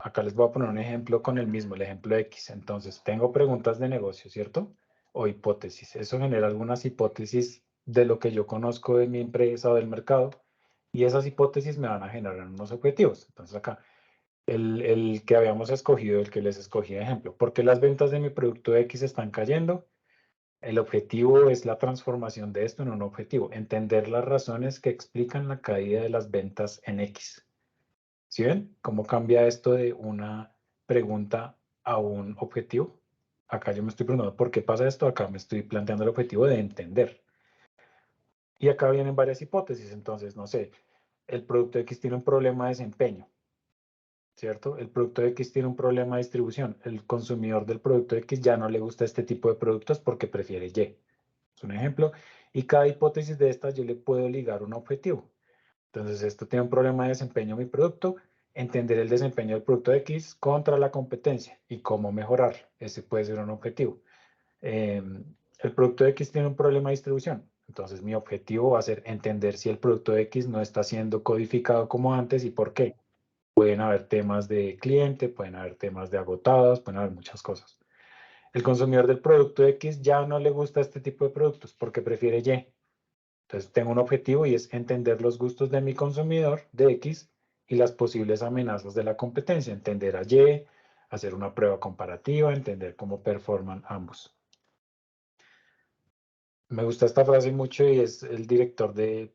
acá les voy a poner un ejemplo con el mismo, el ejemplo X. Entonces, tengo preguntas de negocio, ¿cierto? O hipótesis. Eso genera algunas hipótesis de lo que yo conozco de mi empresa o del mercado. Y esas hipótesis me van a generar unos objetivos. Entonces, acá, el que habíamos escogido, el que les escogí de ejemplo. ¿Por qué las ventas de mi producto X están cayendo? El objetivo es la transformación de esto en un objetivo. Entender las razones que explican la caída de las ventas en X. ¿Sí ven? ¿Cómo cambia esto de una pregunta a un objetivo? Acá yo me estoy preguntando por qué pasa esto, acá me estoy planteando el objetivo de entender. Y acá vienen varias hipótesis, entonces, no sé, el producto X tiene un problema de desempeño, ¿cierto? El producto X tiene un problema de distribución. El consumidor del producto X ya no le gusta este tipo de productos porque prefiere Y. Es un ejemplo. Y cada hipótesis de estas yo le puedo ligar un objetivo. Entonces, esto tiene un problema de desempeño mi producto, entender el desempeño del producto X contra la competencia y cómo mejorar. Ese puede ser un objetivo. El producto X tiene un problema de distribución. Entonces, mi objetivo va a ser entender si el producto X no está siendo codificado como antes y por qué. Pueden haber temas de cliente, pueden haber temas de agotados, pueden haber muchas cosas. El consumidor del producto X ya no le gusta este tipo de productos porque prefiere Y. Entonces tengo un objetivo y es entender los gustos de mi consumidor de X y las posibles amenazas de la competencia. Entender a Y, hacer una prueba comparativa, entender cómo performan ambos. Me gusta esta frase mucho y es el director de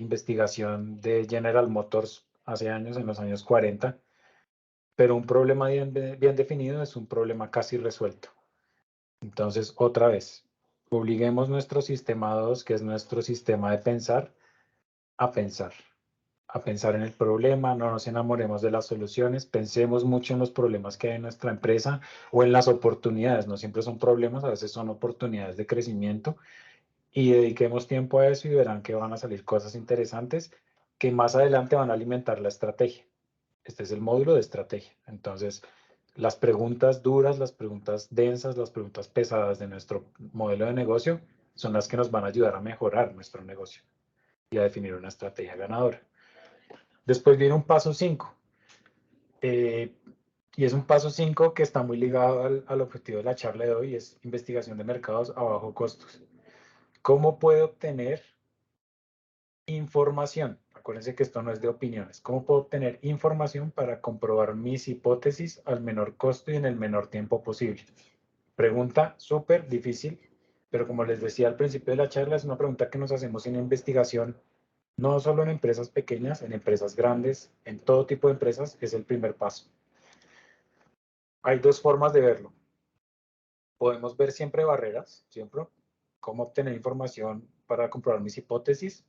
investigación de General Motors hace años, en los años 40. Pero un problema bien definido es un problema casi resuelto. Entonces, otra vez, obliguemos nuestro sistema 2, que es nuestro sistema de pensar, a pensar en el problema, no nos enamoremos de las soluciones, pensemos mucho en los problemas que hay en nuestra empresa o en las oportunidades, no siempre son problemas, a veces son oportunidades de crecimiento y dediquemos tiempo a eso y verán que van a salir cosas interesantes que más adelante van a alimentar la estrategia. Este es el módulo de estrategia. Entonces, las preguntas duras, las preguntas densas, las preguntas pesadas de nuestro modelo de negocio son las que nos van a ayudar a mejorar nuestro negocio y a definir una estrategia ganadora. Después viene un paso 5. Y es un paso 5 que está muy ligado al objetivo de la charla de hoy, es investigación de mercados a bajo costos. ¿Cómo puedo obtener información. Acuérdense que esto no es de opiniones. ¿Cómo puedo obtener información para comprobar mis hipótesis al menor costo y en el menor tiempo posible? Pregunta súper difícil, pero como les decía al principio de la charla, es una pregunta que nos hacemos en investigación, no solo en empresas pequeñas, en empresas grandes, en todo tipo de empresas, es el primer paso. Hay dos formas de verlo. Podemos ver siempre barreras, siempre, cómo obtener información para comprobar mis hipótesis.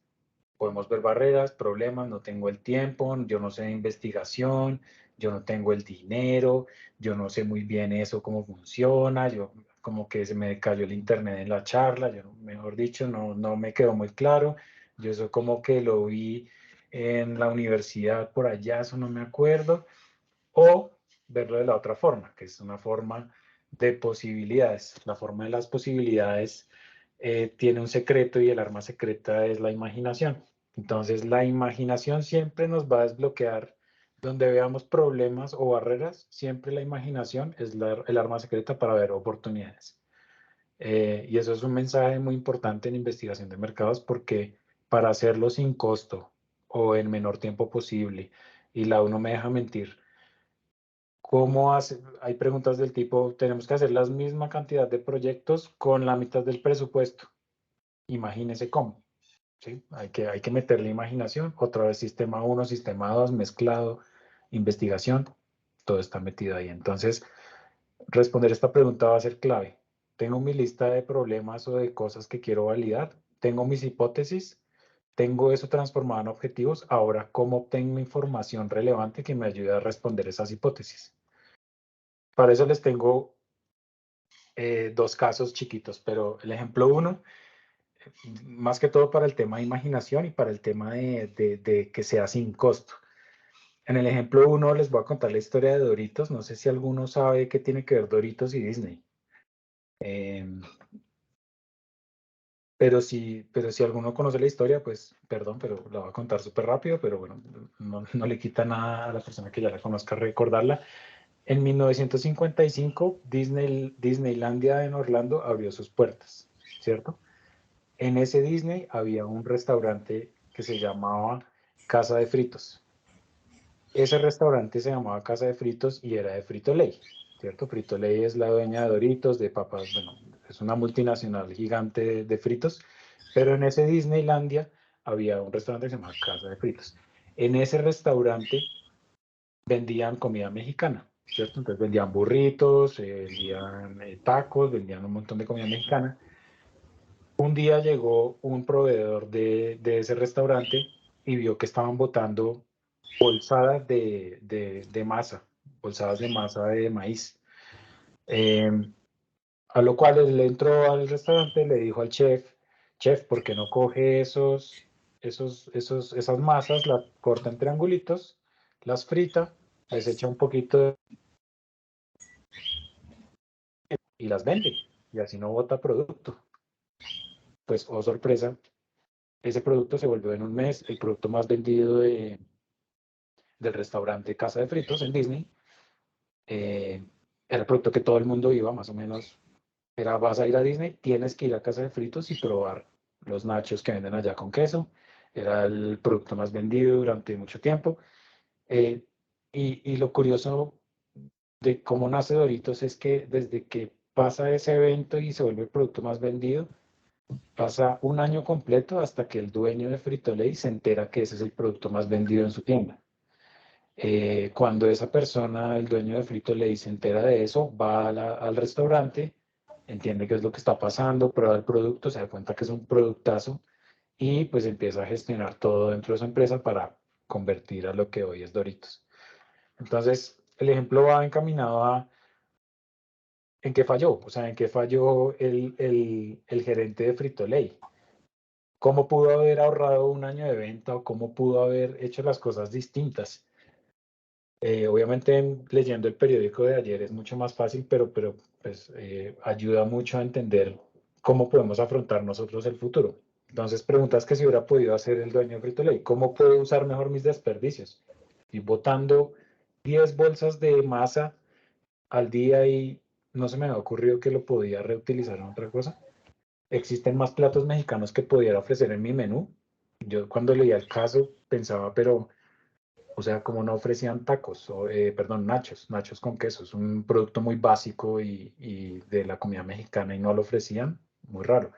Podemos ver barreras, problemas, no tengo el tiempo, yo no sé de investigación, yo no tengo el dinero, yo no sé muy bien eso, cómo funciona, yo como que se me cayó el internet en la charla, yo, mejor dicho, no me quedó muy claro, yo eso como que lo vi en la universidad por allá, eso no me acuerdo, o verlo de la otra forma, que es una forma de posibilidades. La forma de las posibilidades tiene un secreto y el arma secreta es la imaginación. Entonces, la imaginación siempre nos va a desbloquear donde veamos problemas o barreras, siempre la imaginación es el arma secreta para ver oportunidades. Y eso es un mensaje muy importante en investigación de mercados porque para hacerlo sin costo o en menor tiempo posible, y la uno me deja mentir, ¿cómo hace? Hay preguntas del tipo, tenemos que hacer la misma cantidad de proyectos con la mitad del presupuesto. Imagínese cómo. ¿Sí? Hay que meterle imaginación. Otra vez sistema 1, sistema 2, mezclado, investigación. Todo está metido ahí. Entonces, responder esta pregunta va a ser clave. Tengo mi lista de problemas o de cosas que quiero validar. Tengo mis hipótesis. Tengo eso transformado en objetivos. Ahora, ¿cómo obtengo información relevante que me ayude a responder esas hipótesis? Para eso les tengo dos casos chiquitos, pero el ejemplo 1, más que todo para el tema de imaginación y para el tema de que sea sin costo. En el ejemplo 1 les voy a contar la historia de Doritos. No sé si alguno sabe qué tiene que ver Doritos y Disney. Pero si alguno conoce la historia, pues perdón, pero la voy a contar súper rápido, pero bueno, no le quita nada a la persona que ya la conozca recordarla. En 1955, Disneylandia en Orlando abrió sus puertas, ¿cierto? En ese Disney había un restaurante que se llamaba Casa de Fritos. Ese restaurante se llamaba Casa de Fritos y era de Frito-Lay, ¿cierto? Frito-Lay es la dueña de Doritos, de papas, bueno, es una multinacional gigante de fritos, pero en ese Disneylandia había un restaurante que se llamaba Casa de Fritos. En ese restaurante vendían comida mexicana, ¿cierto? Entonces vendían burritos, vendían tacos, vendían un montón de comida mexicana. Un día llegó un proveedor de ese restaurante y vio que estaban botando bolsadas de masa, bolsadas de masa de maíz. A lo cual él entró al restaurante y le dijo al chef, chef, ¿por qué no coge esas masas, las corta en triangulitos, las frita, les echa un poquito y las vende? Y así no bota producto. Pues, oh sorpresa, ese producto se volvió en un mes el producto más vendido del restaurante Casa de Fritos en Disney. Era el producto que todo el mundo iba, más o menos. Era, vas a ir a Disney, tienes que ir a Casa de Fritos y probar los nachos que venden allá con queso. Era el producto más vendido durante mucho tiempo. Eh, y lo curioso de cómo nace Doritos es que desde que pasa ese evento y se vuelve el producto más vendido, pasa un año completo hasta que el dueño de Frito-Lay se entera que ese es el producto más vendido en su tienda. Cuando esa persona, el dueño de Frito-Lay, se entera de eso, va al restaurante, entiende qué es lo que está pasando, prueba el producto, se da cuenta que es un productazo y pues empieza a gestionar todo dentro de su empresa para convertir a lo que hoy es Doritos. Entonces, el ejemplo va encaminado a en qué falló, o sea, en qué falló el gerente de Frito-Lay. ¿Cómo pudo haber ahorrado un año de venta o cómo pudo haber hecho las cosas distintas? Obviamente leyendo el periódico de ayer es mucho más fácil, pero pues, ayuda mucho a entender cómo podemos afrontar nosotros el futuro. Entonces, preguntas que si hubiera podido hacer el dueño de Frito-Lay, ¿cómo puedo usar mejor mis desperdicios? Y botando 10 bolsas de masa al día y no se me ha ocurrido que lo podía reutilizar en otra cosa. Existen más platos mexicanos que pudiera ofrecer en mi menú yo cuando leía el caso pensaba, pero, o sea, como no ofrecían tacos, o, perdón, nachos con queso, es un producto muy básico y de la comida mexicana y no lo ofrecían, muy raro.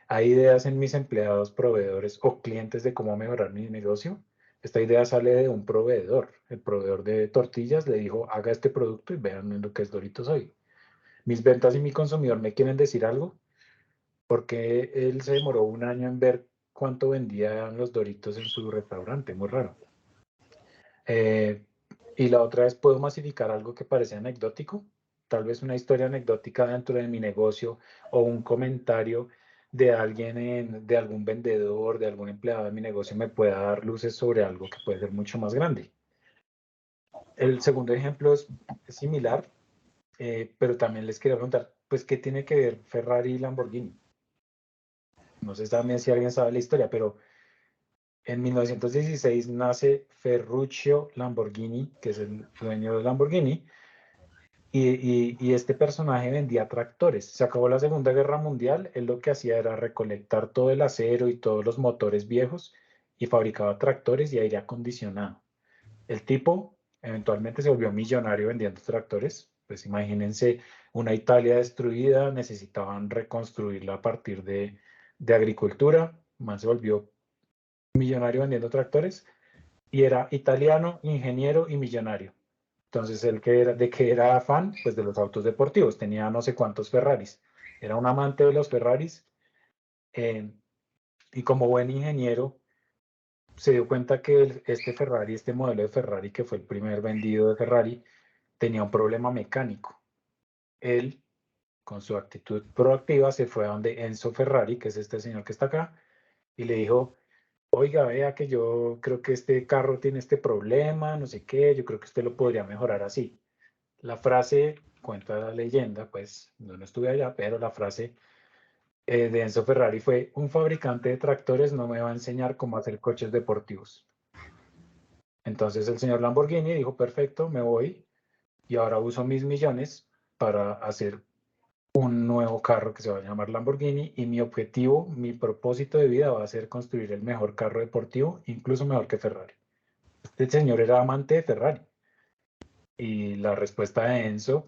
¿Hay ideas en mis empleados, proveedores o clientes de cómo mejorar mi negocio? Esta idea sale de un proveedor. El proveedor de tortillas le dijo, haga este producto y vean lo que es Doritos hoy. Mis ventas y mi consumidor me quieren decir algo, porque él se demoró un año en ver cuánto vendían los Doritos en su restaurante. Muy raro. Y la otra es, ¿puedo masificar algo que parece anecdótico? Tal vez una historia anecdótica dentro de mi negocio o un comentario de alguien, de algún vendedor, de algún empleado de mi negocio me pueda dar luces sobre algo que puede ser mucho más grande. El segundo ejemplo es similar, pero también les quería preguntar, pues, ¿qué tiene que ver Ferrari y Lamborghini? No sé también si alguien sabe la historia, pero en 1916 nace Ferruccio Lamborghini, que es el dueño de Lamborghini, y este personaje vendía tractores. Se acabó la Segunda Guerra Mundial, él lo que hacía era recolectar todo el acero y todos los motores viejos y fabricaba tractores y aire acondicionado. El tipo eventualmente se volvió millonario vendiendo tractores. Pues imagínense una Italia destruida, necesitaban reconstruirla a partir de agricultura. Man se volvió millonario vendiendo tractores y era italiano, ingeniero y millonario. Entonces, él de que era fan, pues de los autos deportivos, tenía no sé cuántos Ferraris, era un amante de los Ferraris, y como buen ingeniero se dio cuenta que este Ferrari, este modelo de Ferrari que fue el primer vendido de Ferrari, tenía un problema mecánico. Él, con su actitud proactiva, se fue a donde Enzo Ferrari, que es este señor que está acá, y le dijo, oiga, vea que yo creo que este carro tiene este problema, no sé qué, yo creo que usted lo podría mejorar así. La frase, cuenta la leyenda, pues no estuve allá, pero la frase de Enzo Ferrari fue, un fabricante de tractores no me va a enseñar cómo hacer coches deportivos. Entonces el señor Lamborghini dijo, perfecto, me voy y ahora uso mis millones para hacer un nuevo carro que se va a llamar Lamborghini y mi objetivo, mi propósito de vida va a ser construir el mejor carro deportivo, incluso mejor que Ferrari. Este señor era amante de Ferrari y la respuesta de Enzo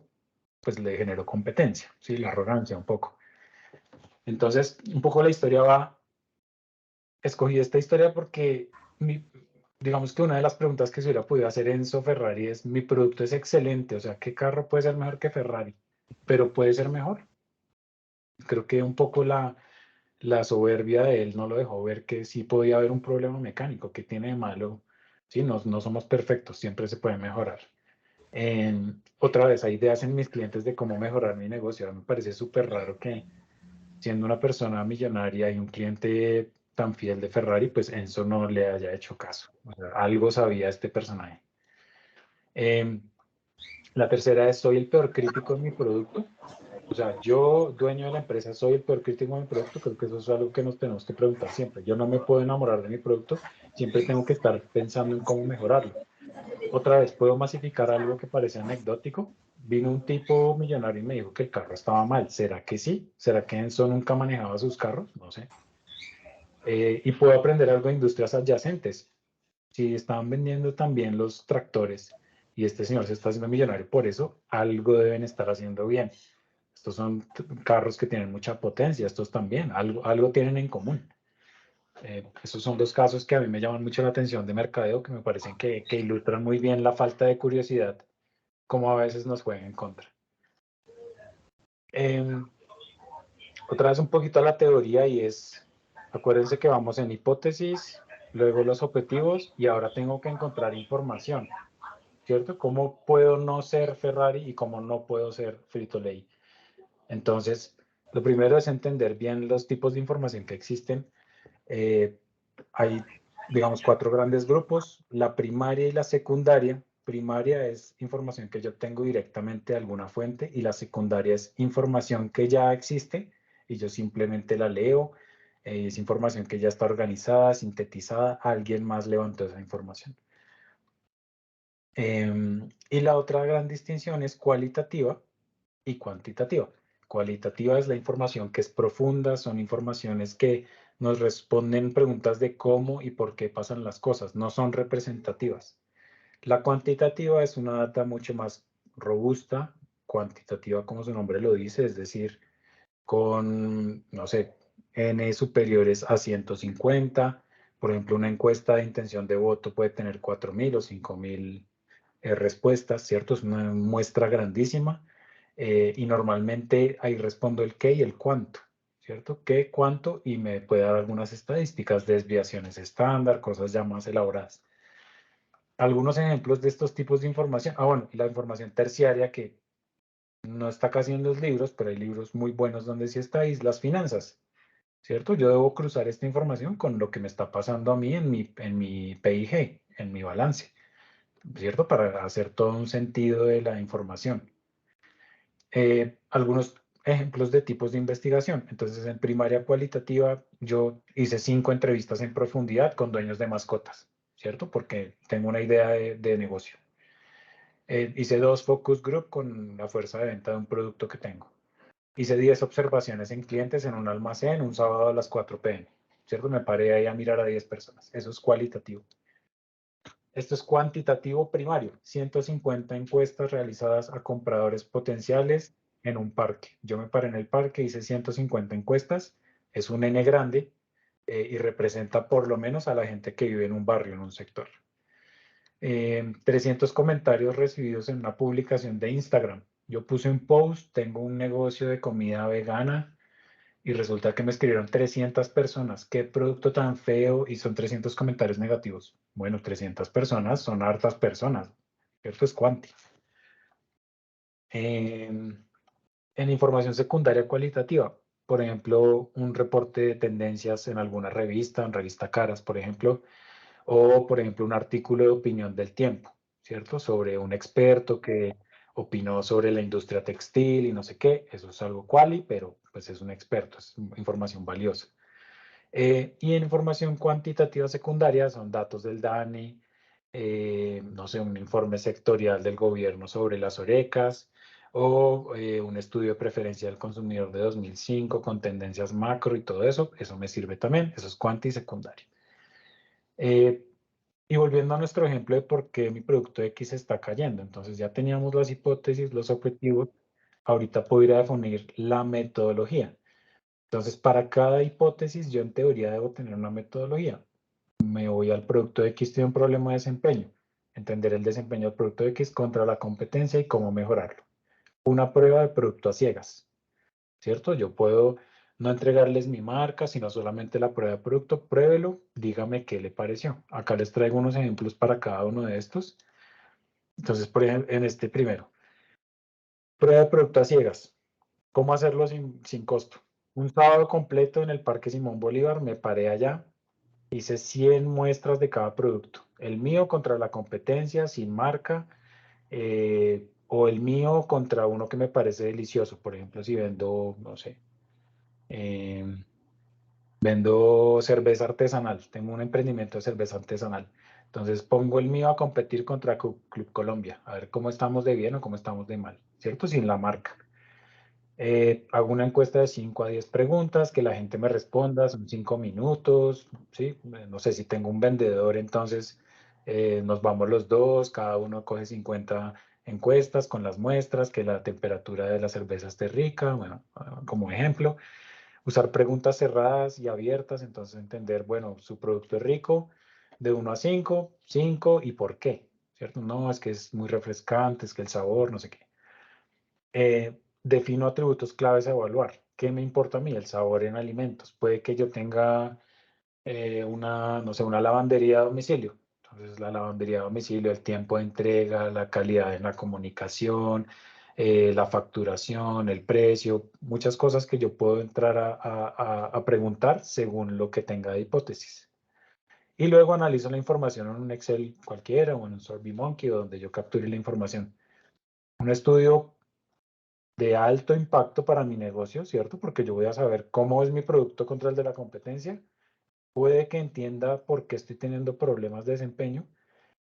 pues le generó competencia, ¿sí? La arrogancia un poco. Entonces, un poco la historia va, escogí esta historia porque digamos que una de las preguntas que se hubiera podido hacer Enzo Ferrari es, mi producto es excelente, o sea, ¿qué carro puede ser mejor que Ferrari? Pero puede ser mejor. Creo que un poco la soberbia de él no lo dejó ver que sí podía haber un problema mecánico, que tiene de malo, sí, no somos perfectos, siempre se puede mejorar. Otra vez, hay ideas en mis clientes de cómo mejorar mi negocio. A mí me parece súper raro que siendo una persona millonaria y un cliente tan fiel de Ferrari, pues Enzo no le haya hecho caso. O sea, algo sabía este personaje. La tercera es, soy el peor crítico de mi producto. O sea, yo, dueño de la empresa, soy el peor crítico de mi producto. Creo que eso es algo que nos tenemos que preguntar siempre. Yo no me puedo enamorar de mi producto, siempre tengo que estar pensando en cómo mejorarlo. Otra vez, ¿puedo masificar algo que parece anecdótico? Vino un tipo millonario y me dijo que el carro estaba mal. ¿Será que sí? ¿Será que Enzo nunca manejaba sus carros? No sé. Y puedo aprender algo de industrias adyacentes. Si estaban vendiendo también los tractores y este señor se está haciendo millonario por eso, algo deben estar haciendo bien. Estos son carros que tienen mucha potencia, estos también, algo tienen en común. Esos son dos casos que a mí me llaman mucho la atención de mercadeo, que me parecen que ilustran muy bien la falta de curiosidad, como a veces nos juegan en contra. Otra vez un poquito a la teoría y es, acuérdense que vamos en hipótesis, luego los objetivos y ahora tengo que encontrar información, ¿cierto? ¿Cómo puedo no ser Ferrari y cómo no puedo ser Frito-Lay? Entonces, lo primero es entender bien los tipos de información que existen. Hay, digamos, 4 grandes grupos, la primaria y la secundaria. Primaria es información que yo tengo directamente de alguna fuente y la secundaria es información que ya existe y yo simplemente la leo. Es información que ya está organizada, sintetizada, alguien más levantó esa información. Y la otra gran distinción es cualitativa y cuantitativa. Cualitativa es la información que es profunda, son informaciones que nos responden preguntas de cómo y por qué pasan las cosas, no son representativas. La cuantitativa es una data mucho más robusta, cuantitativa como su nombre lo dice, es decir, con, no sé, n superiores a 150. Por ejemplo, una encuesta de intención de voto puede tener 4.000 o 5.000 respuestas, ¿cierto? Es una muestra grandísima y normalmente ahí respondo el qué y el cuánto, ¿cierto? ¿Qué, cuánto? Y me puede dar algunas estadísticas, desviaciones estándar, cosas ya más elaboradas. Algunos ejemplos de estos tipos de información. Bueno, la información terciaria que no está casi en los libros, pero hay libros muy buenos donde sí está, y las finanzas, ¿cierto? Yo debo cruzar esta información con lo que me está pasando a mí en mi PIG, en mi balance, ¿cierto? Para hacer todo un sentido de la información. Algunos ejemplos de tipos de investigación. Entonces, en primaria cualitativa, yo hice 5 entrevistas en profundidad con dueños de mascotas, ¿cierto? Porque tengo una idea de negocio. Hice 2 focus group con la fuerza de venta de un producto que tengo. Hice 10 observaciones en clientes en un almacén un sábado a las 4 p.m., ¿cierto? Me paré ahí a mirar a 10 personas. Eso es cualitativo. Esto es cuantitativo primario. 150 encuestas realizadas a compradores potenciales en un parque. Yo me paré en el parque, hice 150 encuestas. Es un N grande y representa por lo menos a la gente que vive en un barrio, en un sector. 300 comentarios recibidos en una publicación de Instagram. Yo puse un post, tengo un negocio de comida vegana y resulta que me escribieron 300 personas. ¿Qué producto tan feo? Y son 300 comentarios negativos. Bueno, 300 personas son hartas personas. Esto es cuanti. En información secundaria cualitativa, por ejemplo, un reporte de tendencias en alguna revista, en revista Caras, por ejemplo, o por ejemplo un artículo de opinión del Tiempo, ¿cierto? Sobre un experto que opinó sobre la industria textil y no sé qué. Eso es algo quali, pero pues es un experto, es información valiosa. Y en información cuantitativa secundaria son datos del DANE, no sé, un informe sectorial del gobierno sobre las orecas o un estudio de preferencia del consumidor de 2005 con tendencias macro y todo eso. Eso me sirve también, eso es cuanti secundario. Y volviendo a nuestro ejemplo de por qué mi producto X está cayendo. Entonces ya teníamos las hipótesis, los objetivos. Ahorita puedo ir a definir la metodología. Entonces, para cada hipótesis, yo en teoría debo tener una metodología. Me voy al producto X, tiene un problema de desempeño. Entender el desempeño del producto X contra la competencia y cómo mejorarlo. Una prueba de producto a ciegas, ¿cierto? Yo puedo no entregarles mi marca, sino solamente la prueba de producto. Pruébelo, dígame qué le pareció. Acá les traigo unos ejemplos para cada uno de estos. Entonces, por ejemplo, en este primero, prueba de producto a ciegas. ¿Cómo hacerlo sin costo? Un sábado completo en el Parque Simón Bolívar, me paré allá, hice 100 muestras de cada producto. El mío contra la competencia, sin marca, o el mío contra uno que me parece delicioso. Por ejemplo, si vendo, no sé, vendo cerveza artesanal, tengo un emprendimiento de cerveza artesanal. Entonces pongo el mío a competir contra Club Colombia, a ver cómo estamos de bien o cómo estamos de mal, ¿cierto? Sin la marca. Hago una encuesta de 5 a 10 preguntas, que la gente me responda, son 5 minutos, ¿sí? No sé si tengo un vendedor, entonces nos vamos los dos, cada uno coge 50 encuestas con las muestras, que la temperatura de la cerveza esté rica, bueno, como ejemplo. Usar preguntas cerradas y abiertas, entonces entender, bueno, su producto es rico, de 1 a 5, 5 y por qué, ¿cierto? No, es que es muy refrescante, es que el sabor, no sé qué. Defino atributos claves a evaluar. ¿Qué me importa a mí? El sabor en alimentos. Puede que yo tenga no sé, una lavandería a domicilio. Entonces, la lavandería a domicilio, el tiempo de entrega, la calidad en la comunicación, la facturación, el precio, muchas cosas que yo puedo entrar a preguntar según lo que tenga de hipótesis. Y luego analizo la información en un Excel cualquiera o en un SurveyMonkey o donde yo capture la información. Un estudio de alto impacto para mi negocio, ¿cierto? Porque yo voy a saber cómo es mi producto contra el de la competencia. Puede que entienda por qué estoy teniendo problemas de desempeño.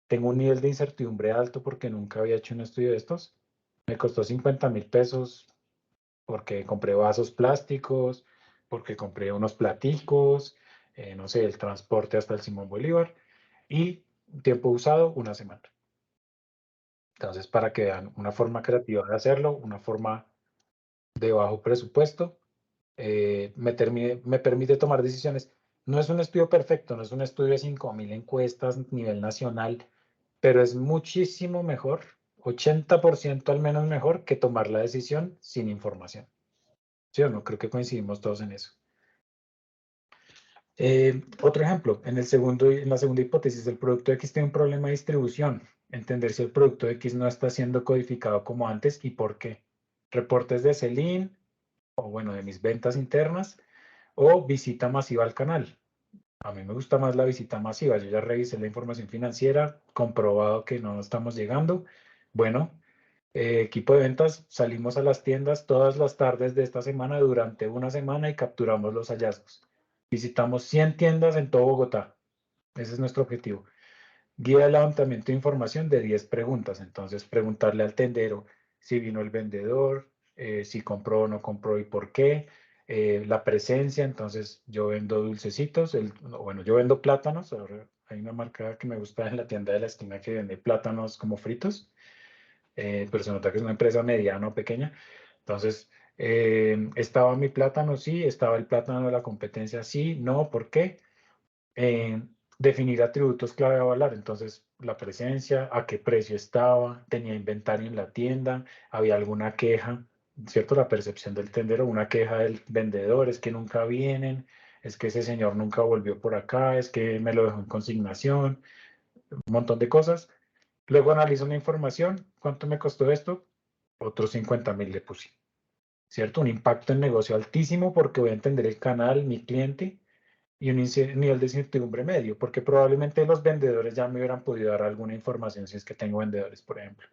Tengo un nivel de incertidumbre alto porque nunca había hecho un estudio de estos. Me costó 50.000 pesos porque compré vasos plásticos, porque compré unos platicos, no sé, el transporte hasta el Simón Bolívar, y tiempo usado, 1 semana. Entonces, para que vean una forma creativa de hacerlo, una forma de bajo presupuesto, me permite tomar decisiones. No es un estudio perfecto, no es un estudio de 5.000 encuestas a nivel nacional, pero es muchísimo mejor, 80% al menos mejor, que tomar la decisión sin información. ¿Sí o no? Creo que coincidimos todos en eso. Otro ejemplo, en la segunda hipótesis, el producto X tiene un problema de distribución. Entender si el producto X no está siendo codificado como antes y por qué. Reportes de Selin, o bueno, de mis ventas internas, o visita masiva al canal. A mí me gusta más la visita masiva. Yo ya revisé la información financiera, comprobado que no estamos llegando. Bueno, equipo de ventas, salimos a las tiendas todas las tardes de esta semana durante 1 semana y capturamos los hallazgos. Visitamos 100 tiendas en todo Bogotá. Ese es nuestro objetivo. Guía de levantamiento de información de 10 preguntas. Entonces, preguntarle al tendero si vino el vendedor, si compró o no compró y por qué. La presencia, entonces yo vendo dulcecitos, bueno, yo vendo plátanos. Hay una marca que me gusta en la tienda de la esquina que vende plátanos como fritos, pero se nota que es una empresa mediana o pequeña. Entonces, ¿estaba mi plátano? Sí. ¿Estaba el plátano de la competencia? Sí. No. ¿Por qué? Definir atributos clave a avalar. Entonces, la presencia, a qué precio estaba, tenía inventario en la tienda, había alguna queja, ¿cierto? La percepción del tendero, una queja del vendedor, es que nunca vienen, es que ese señor nunca volvió por acá, es que me lo dejó en consignación, un montón de cosas. Luego analizo la información, ¿cuánto me costó esto? Otros 50.000 le puse, ¿cierto? Un impacto en negocio altísimo porque voy a entender el canal, mi cliente, y un nivel de incertidumbre medio, porque probablemente los vendedores ya me hubieran podido dar alguna información si es que tengo vendedores, por ejemplo.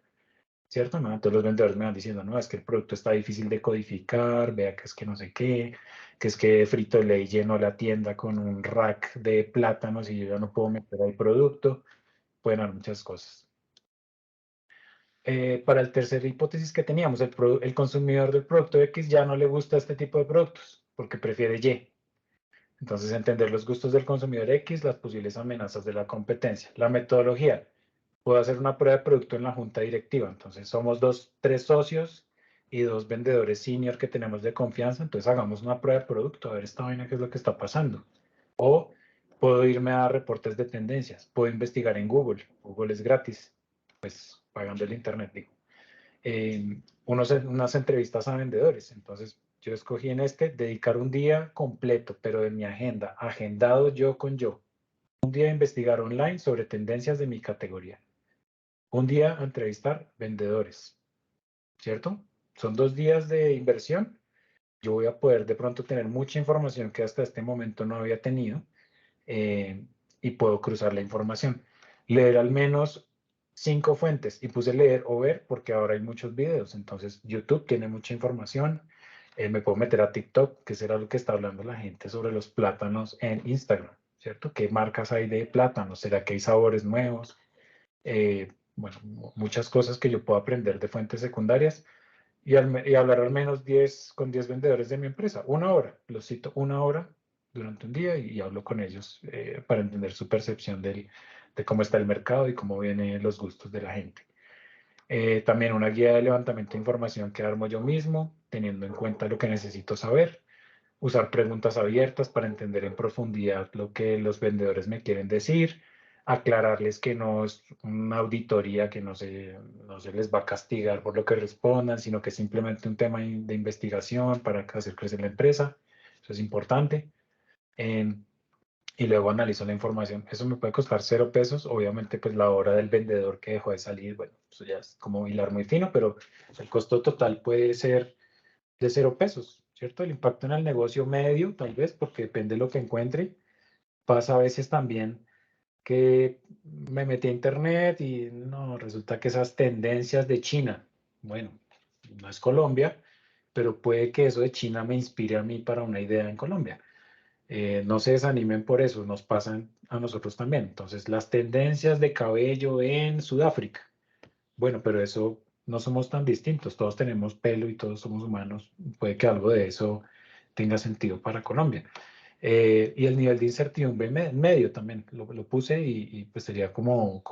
¿Cierto? ¿No? Entonces los vendedores me van diciendo, no, es que el producto está difícil de codificar, vea que es que no sé qué, que es que Frito-Lay llenó la tienda con un rack de plátanos y yo ya no puedo meter el producto. Pueden haber muchas cosas. Para el tercer hipótesis que teníamos, el consumidor del producto X ya no le gusta este tipo de productos porque prefiere Y. Entonces, entender los gustos del consumidor X, las posibles amenazas de la competencia. La metodología. Puedo hacer una prueba de producto en la junta directiva. Entonces, somos 3 socios y 2 vendedores senior que tenemos de confianza. Entonces, hagamos una prueba de producto, a ver esta vaina qué es lo que está pasando. O puedo irme a reportes de tendencias. Puedo investigar en Google. Google es gratis, pues pagando el internet, digo. Unas entrevistas a vendedores. Entonces, yo escogí en dedicar un día completo, pero de mi agenda, agendado yo con yo. Un día a investigar online sobre tendencias de mi categoría. Un día a entrevistar vendedores, ¿cierto? Son 2 días de inversión. Yo voy a poder de pronto tener mucha información que hasta este momento no había tenido, y puedo cruzar la información. Leer al menos 5 fuentes, y puse leer o ver porque ahora hay muchos videos. Entonces, YouTube tiene mucha información. Me puedo meter a TikTok, que será lo que está hablando la gente sobre los plátanos en Instagram, ¿cierto? ¿Qué marcas hay de plátanos? ¿Será que hay sabores nuevos? Bueno, muchas cosas que yo puedo aprender de fuentes secundarias y hablar al menos 10 con 10 vendedores de mi empresa. 1 hora, los cito 1 hora durante un día y hablo con ellos para entender su percepción de cómo está el mercado y cómo vienen los gustos de la gente. También una guía de levantamiento de información que armo yo mismo, teniendo en cuenta lo que necesito saber. Usar preguntas abiertas para entender en profundidad lo que los vendedores me quieren decir. Aclararles que no es una auditoría, que no se les va a castigar por lo que respondan, sino que es simplemente un tema de investigación para hacer crecer la empresa. Eso es importante. Y luego analizo la información. Eso me puede costar 0 pesos. Obviamente, pues la hora del vendedor que dejó de salir, bueno, eso ya es como hilar muy fino, pero el costo total puede ser de 0 pesos, ¿cierto? El impacto en el negocio medio, tal vez, porque depende de lo que encuentre. Pasa a veces también que me metí a internet y no, resulta que esas tendencias de China, bueno, no es Colombia, pero puede que eso de China me inspire a mí para una idea en Colombia. No se desanimen por eso, nos pasan a nosotros también. Entonces, las tendencias de cabello en Sudáfrica. Bueno, pero eso no somos tan distintos, todos tenemos pelo y todos somos humanos. Puede que algo de eso tenga sentido para Colombia. Y el nivel de incertidumbre medio también lo puse y pues sería como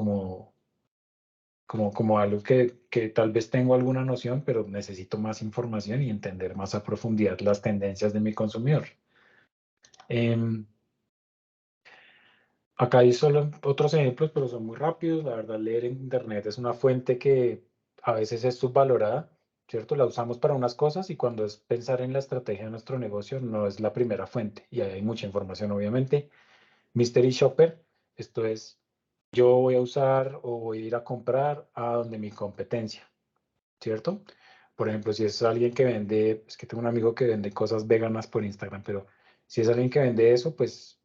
algo que tal vez tengo alguna noción, pero necesito más información y entender más a profundidad las tendencias de mi consumidor. Acá hay solo otros ejemplos, pero son muy rápidos. La verdad, leer en Internet es una fuente que a veces es subvalorada, ¿cierto? La usamos para unas cosas y cuando es pensar en la estrategia de nuestro negocio no es la primera fuente. Y ahí hay mucha información, obviamente. Mystery Shopper, esto es, yo voy a usar o voy a ir a comprar a donde mi competencia, ¿cierto? Por ejemplo, si es alguien que vende, es que tengo un amigo que vende cosas veganas por Instagram, pero si es alguien que vende eso, pues,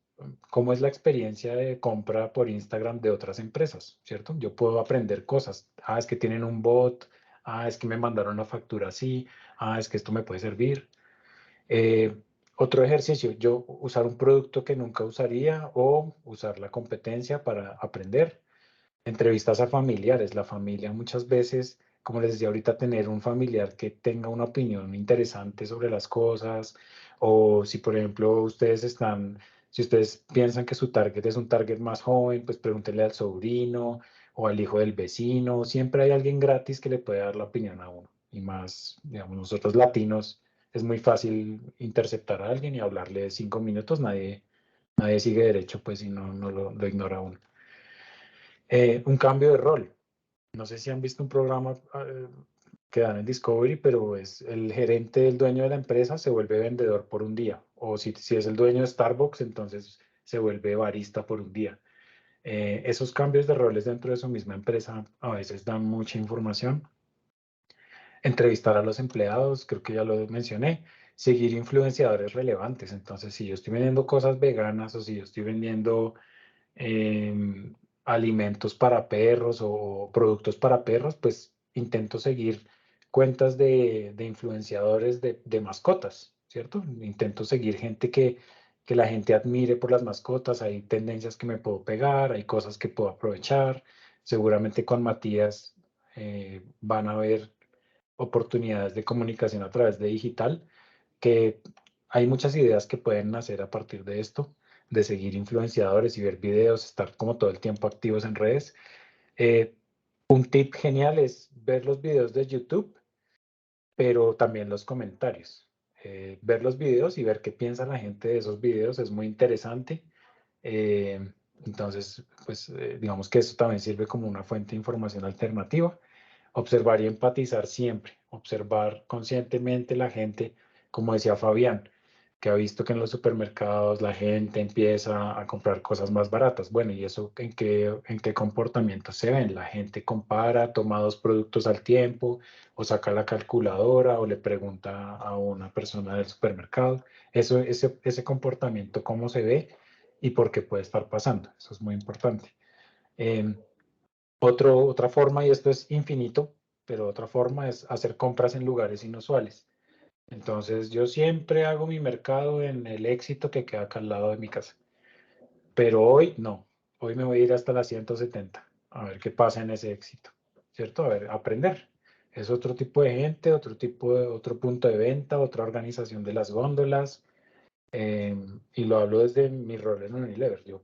¿cómo es la experiencia de compra por Instagram de otras empresas, ¿cierto? Yo puedo aprender cosas. Ah, es que tienen un bot. Ah, es que me mandaron la factura así. Ah, es que esto me puede servir. Otro ejercicio, yo usar un producto que nunca usaría o usar la competencia para aprender. Entrevistas a familiares. La familia muchas veces, como les decía ahorita, tener un familiar que tenga una opinión interesante sobre las cosas, o si por ejemplo si ustedes piensan que su target es un target más joven, pues pregúntenle al sobrino o al hijo del vecino. Siempre hay alguien gratis que le puede dar la opinión a uno. Y más, digamos, nosotros latinos, es muy fácil interceptar a alguien y hablarle 5 minutos. Nadie sigue derecho, pues, si no lo ignora uno. Un cambio de rol. No sé si han visto un programa que dan en Discovery, pero es el gerente, el dueño de la empresa, se vuelve vendedor por un día. O si es el dueño de Starbucks, entonces se vuelve barista por un día. Esos cambios de roles dentro de su misma empresa a veces dan mucha información. Entrevistar a los empleados, creo que ya lo mencioné. Seguir influenciadores relevantes. Entonces, si yo estoy vendiendo cosas veganas o si yo estoy vendiendo alimentos para perros o productos para perros, pues intento seguir cuentas de influenciadores de mascotas, ¿cierto? Intento seguir gente que la gente admire por las mascotas. Hay tendencias que me puedo pegar, hay cosas que puedo aprovechar. Seguramente con Matías van a haber oportunidades de comunicación a través de digital, que hay muchas ideas que pueden nacer a partir de esto, de seguir influenciadores y ver videos, estar como todo el tiempo activos en redes. Un tip genial es ver los videos de YouTube, pero también los comentarios. Ver los videos y ver qué piensa la gente de esos videos es muy interesante. Entonces, pues digamos que eso también sirve como una fuente de información alternativa. Observar y empatizar siempre, observar conscientemente la gente, como decía Fabián, que ha visto que en los supermercados la gente empieza a comprar cosas más baratas. Bueno, ¿y eso en qué comportamiento se ven? La gente compara, toma 2 productos al tiempo, o saca la calculadora, o le pregunta a una persona del supermercado. Ese comportamiento, ¿cómo se ve y por qué puede estar pasando? Eso es muy importante. Otra forma, y esto es infinito, pero otra forma es hacer compras en lugares inusuales. Entonces, yo siempre hago mi mercado en el Éxito que queda acá al lado de mi casa. Pero hoy no. Hoy me voy a ir hasta la 170 a ver qué pasa en ese Éxito, ¿cierto? A ver, aprender. Es otro tipo de gente, otro punto de venta, otra organización de las góndolas. Y lo hablo desde mi rol en Unilever. Yo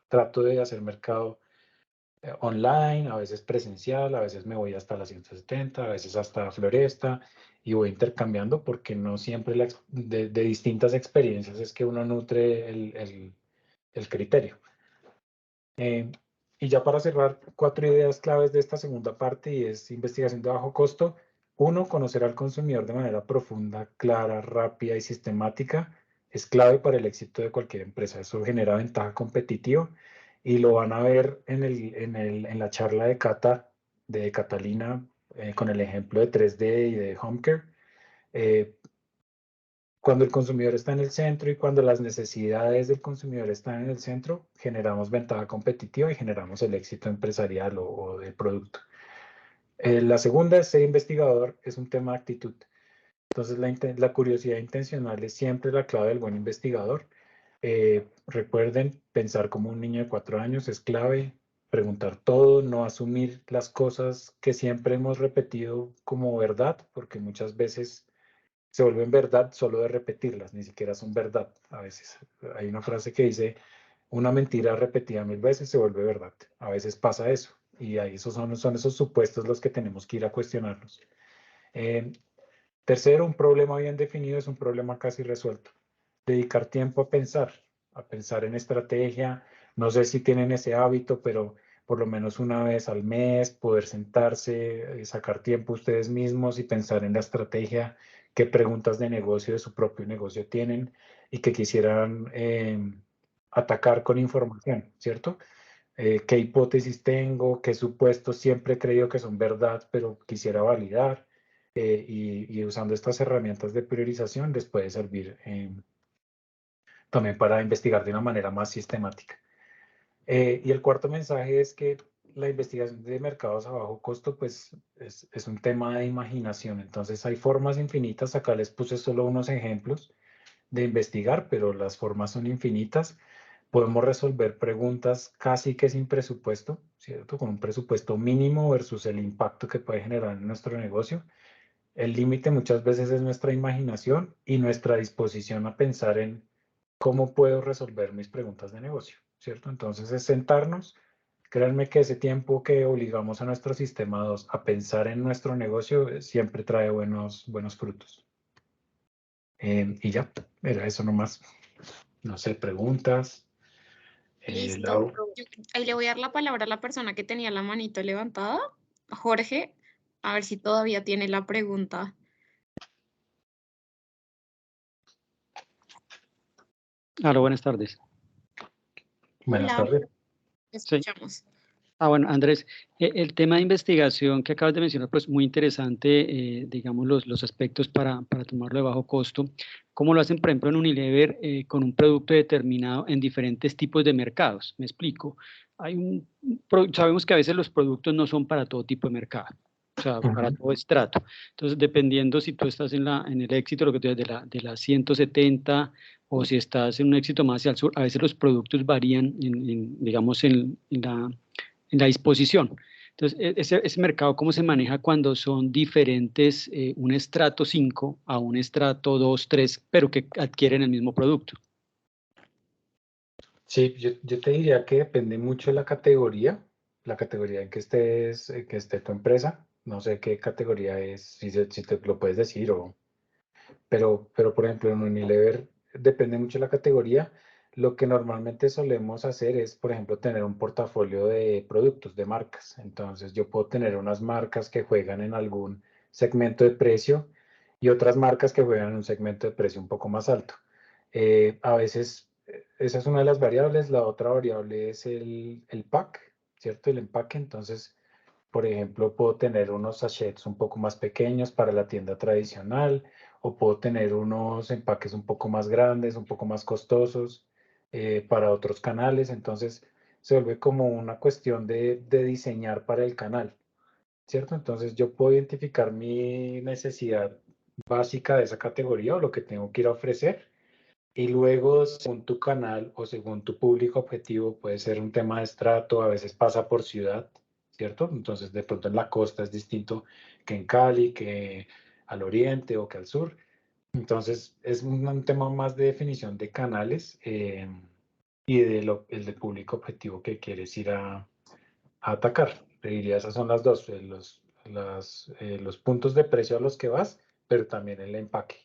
trato de hacer mercado online, a veces presencial, a veces me voy hasta la 170, a veces hasta Floresta y voy intercambiando porque no siempre de distintas experiencias es que uno nutre el criterio. Y ya para cerrar, 4 ideas claves de esta segunda parte y es investigación de bajo costo. 1, conocer al consumidor de manera profunda, clara, rápida y sistemática es clave para el éxito de cualquier empresa. Eso genera ventaja competitiva y lo van a ver en la charla de Cata, de Catalina, con el ejemplo de 3D y de Homecare. Cuando el consumidor está en el centro y cuando las necesidades del consumidor están en el centro, generamos ventaja competitiva y generamos el éxito empresarial o del producto. La segunda es ser investigador, es un tema de actitud. Entonces, la curiosidad intencional es siempre la clave del buen investigador. Recuerden, pensar como un niño de 4 años es clave. Preguntar todo, no asumir las cosas que siempre hemos repetido como verdad, porque muchas veces se vuelven verdad solo de repetirlas, ni siquiera son verdad. A veces hay una frase que dice, una mentira repetida 1000 veces se vuelve verdad. A veces pasa eso, y ahí son esos supuestos los que tenemos que ir a cuestionarnos. Tercero, un problema bien definido es un problema casi resuelto. Dedicar tiempo a pensar en estrategia. No sé si tienen ese hábito, pero por lo menos una vez al mes poder sentarse, sacar tiempo ustedes mismos y pensar en la estrategia, qué preguntas de negocio, de su propio negocio tienen y que quisieran atacar con información, ¿cierto? ¿Qué hipótesis tengo? ¿Qué supuestos siempre he creído que son verdad, pero quisiera validar? Y usando estas herramientas de priorización les puede servir también para investigar de una manera más sistemática. Y el cuarto mensaje es que la investigación de mercados a bajo costo pues es un tema de imaginación. Entonces hay formas infinitas. Acá les puse solo unos ejemplos de investigar, pero las formas son infinitas. Podemos resolver preguntas casi que sin presupuesto, ¿cierto? Con un presupuesto mínimo versus el impacto que puede generar en nuestro negocio. El límite muchas veces es nuestra imaginación y nuestra disposición a pensar en cómo puedo resolver mis preguntas de negocio, ¿cierto? Entonces es sentarnos. Créanme que ese tiempo que obligamos a nuestro sistema 2 a pensar en nuestro negocio siempre trae buenos frutos. Y ya, era eso nomás. No sé, preguntas. Listo. Ahí le voy a dar la palabra a la persona que tenía la manito levantada, a Jorge, a ver si todavía tiene la pregunta. Aló, buenas tardes. Buenas Hola, tardes. te escuchamos. Bueno, Andrés, el tema de investigación que acabas de mencionar, pues muy interesante, digamos, los aspectos para tomarlo de bajo costo. ¿Cómo lo hacen, por ejemplo, en Unilever con un producto determinado en diferentes tipos de mercados? Me explico. Sabemos que a veces los productos no son para todo tipo de mercado, o sea, para todo estrato. Entonces, dependiendo si tú estás en el éxito, lo que tú dices, de la 170, o si estás en un éxito más hacia el sur, a veces los productos varían, digamos, en la disposición. Entonces, ese mercado, ¿cómo se maneja cuando son diferentes, un estrato 5 a un estrato 2, 3, pero que adquieren el mismo producto? Sí, yo te diría que depende mucho de la categoría en que esté tu empresa. No sé qué categoría es, si te lo puedes decir, pero por ejemplo en Unilever depende mucho de la categoría. Lo que normalmente solemos hacer es, por ejemplo, tener un portafolio de productos, de marcas. Entonces yo puedo tener unas marcas que juegan en algún segmento de precio y otras marcas que juegan en un segmento de precio un poco más alto. A veces, esa es una de las variables. La otra variable es el pack, ¿cierto? El empaque. Entonces, por ejemplo, puedo tener unos sachets un poco más pequeños para la tienda tradicional, o puedo tener unos empaques un poco más grandes, un poco más costosos para otros canales. Entonces, se vuelve como una cuestión de diseñar para el canal, ¿cierto? Entonces, yo puedo identificar mi necesidad básica de esa categoría o lo que tengo que ir a ofrecer. Y luego, según tu canal o según tu público objetivo, puede ser un tema de estrato, a veces pasa por ciudad, ¿cierto? Entonces, de pronto en la costa es distinto que en Cali, que al oriente o que al sur. Entonces, es un tema más de definición de canales y el de público objetivo que quieres ir a atacar. Te diría, esas son las dos, los puntos de precio a los que vas, pero también el empaque,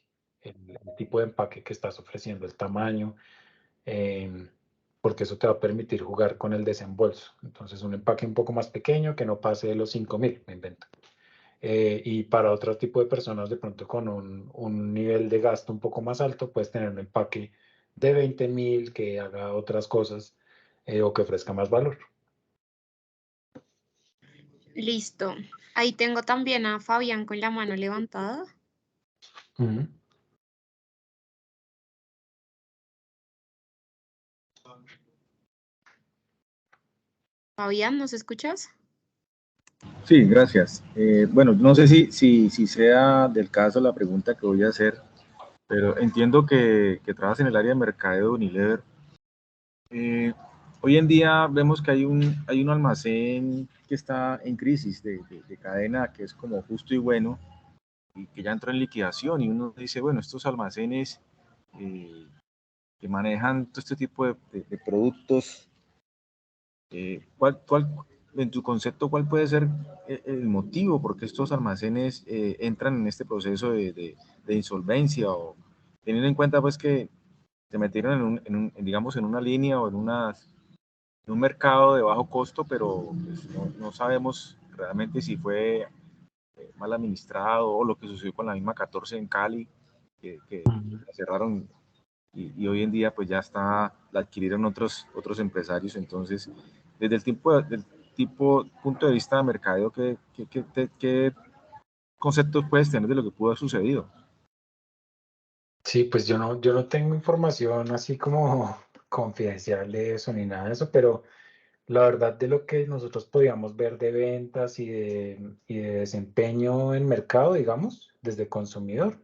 el tipo de empaque que estás ofreciendo, el tamaño, porque eso te va a permitir jugar con el desembolso. Entonces, un empaque un poco más pequeño que no pase de los 5.000, me invento. Y para otro tipo de personas, de pronto con un nivel de gasto un poco más alto, puedes tener un empaque de 20.000 que haga otras cosas o que ofrezca más valor. Listo. Ahí tengo también a Fabián con la mano levantada. Uh-huh. Fabián, ¿nos escuchas? Sí, gracias. Bueno, no sé si sea del caso la pregunta que voy a hacer, pero entiendo que trabajas en el área de mercadeo de Unilever. Hoy en día vemos que hay un almacén que está en crisis de cadena, que es como Justo y Bueno, que ya entró en liquidación, y uno dice, bueno, estos almacenes que manejan todo este tipo de productos, en tu concepto, ¿cuál puede ser el motivo por qué estos almacenes entran en este proceso de insolvencia, o teniendo en cuenta pues que se metieron digamos, en una línea o en un mercado de bajo costo, pero pues, no sabemos realmente si fue mal administrado, o lo que sucedió con la misma 14 en Cali, que la cerraron, y hoy en día pues ya la adquirieron otros empresarios? Entonces, desde del punto de vista de mercadeo, ¿qué conceptos puedes tener de lo que pudo haber sucedido? Sí, pues yo no tengo información así como confidencial de eso ni nada de eso, pero la verdad de lo que nosotros podíamos ver de ventas y de desempeño en mercado, digamos, desde consumidor,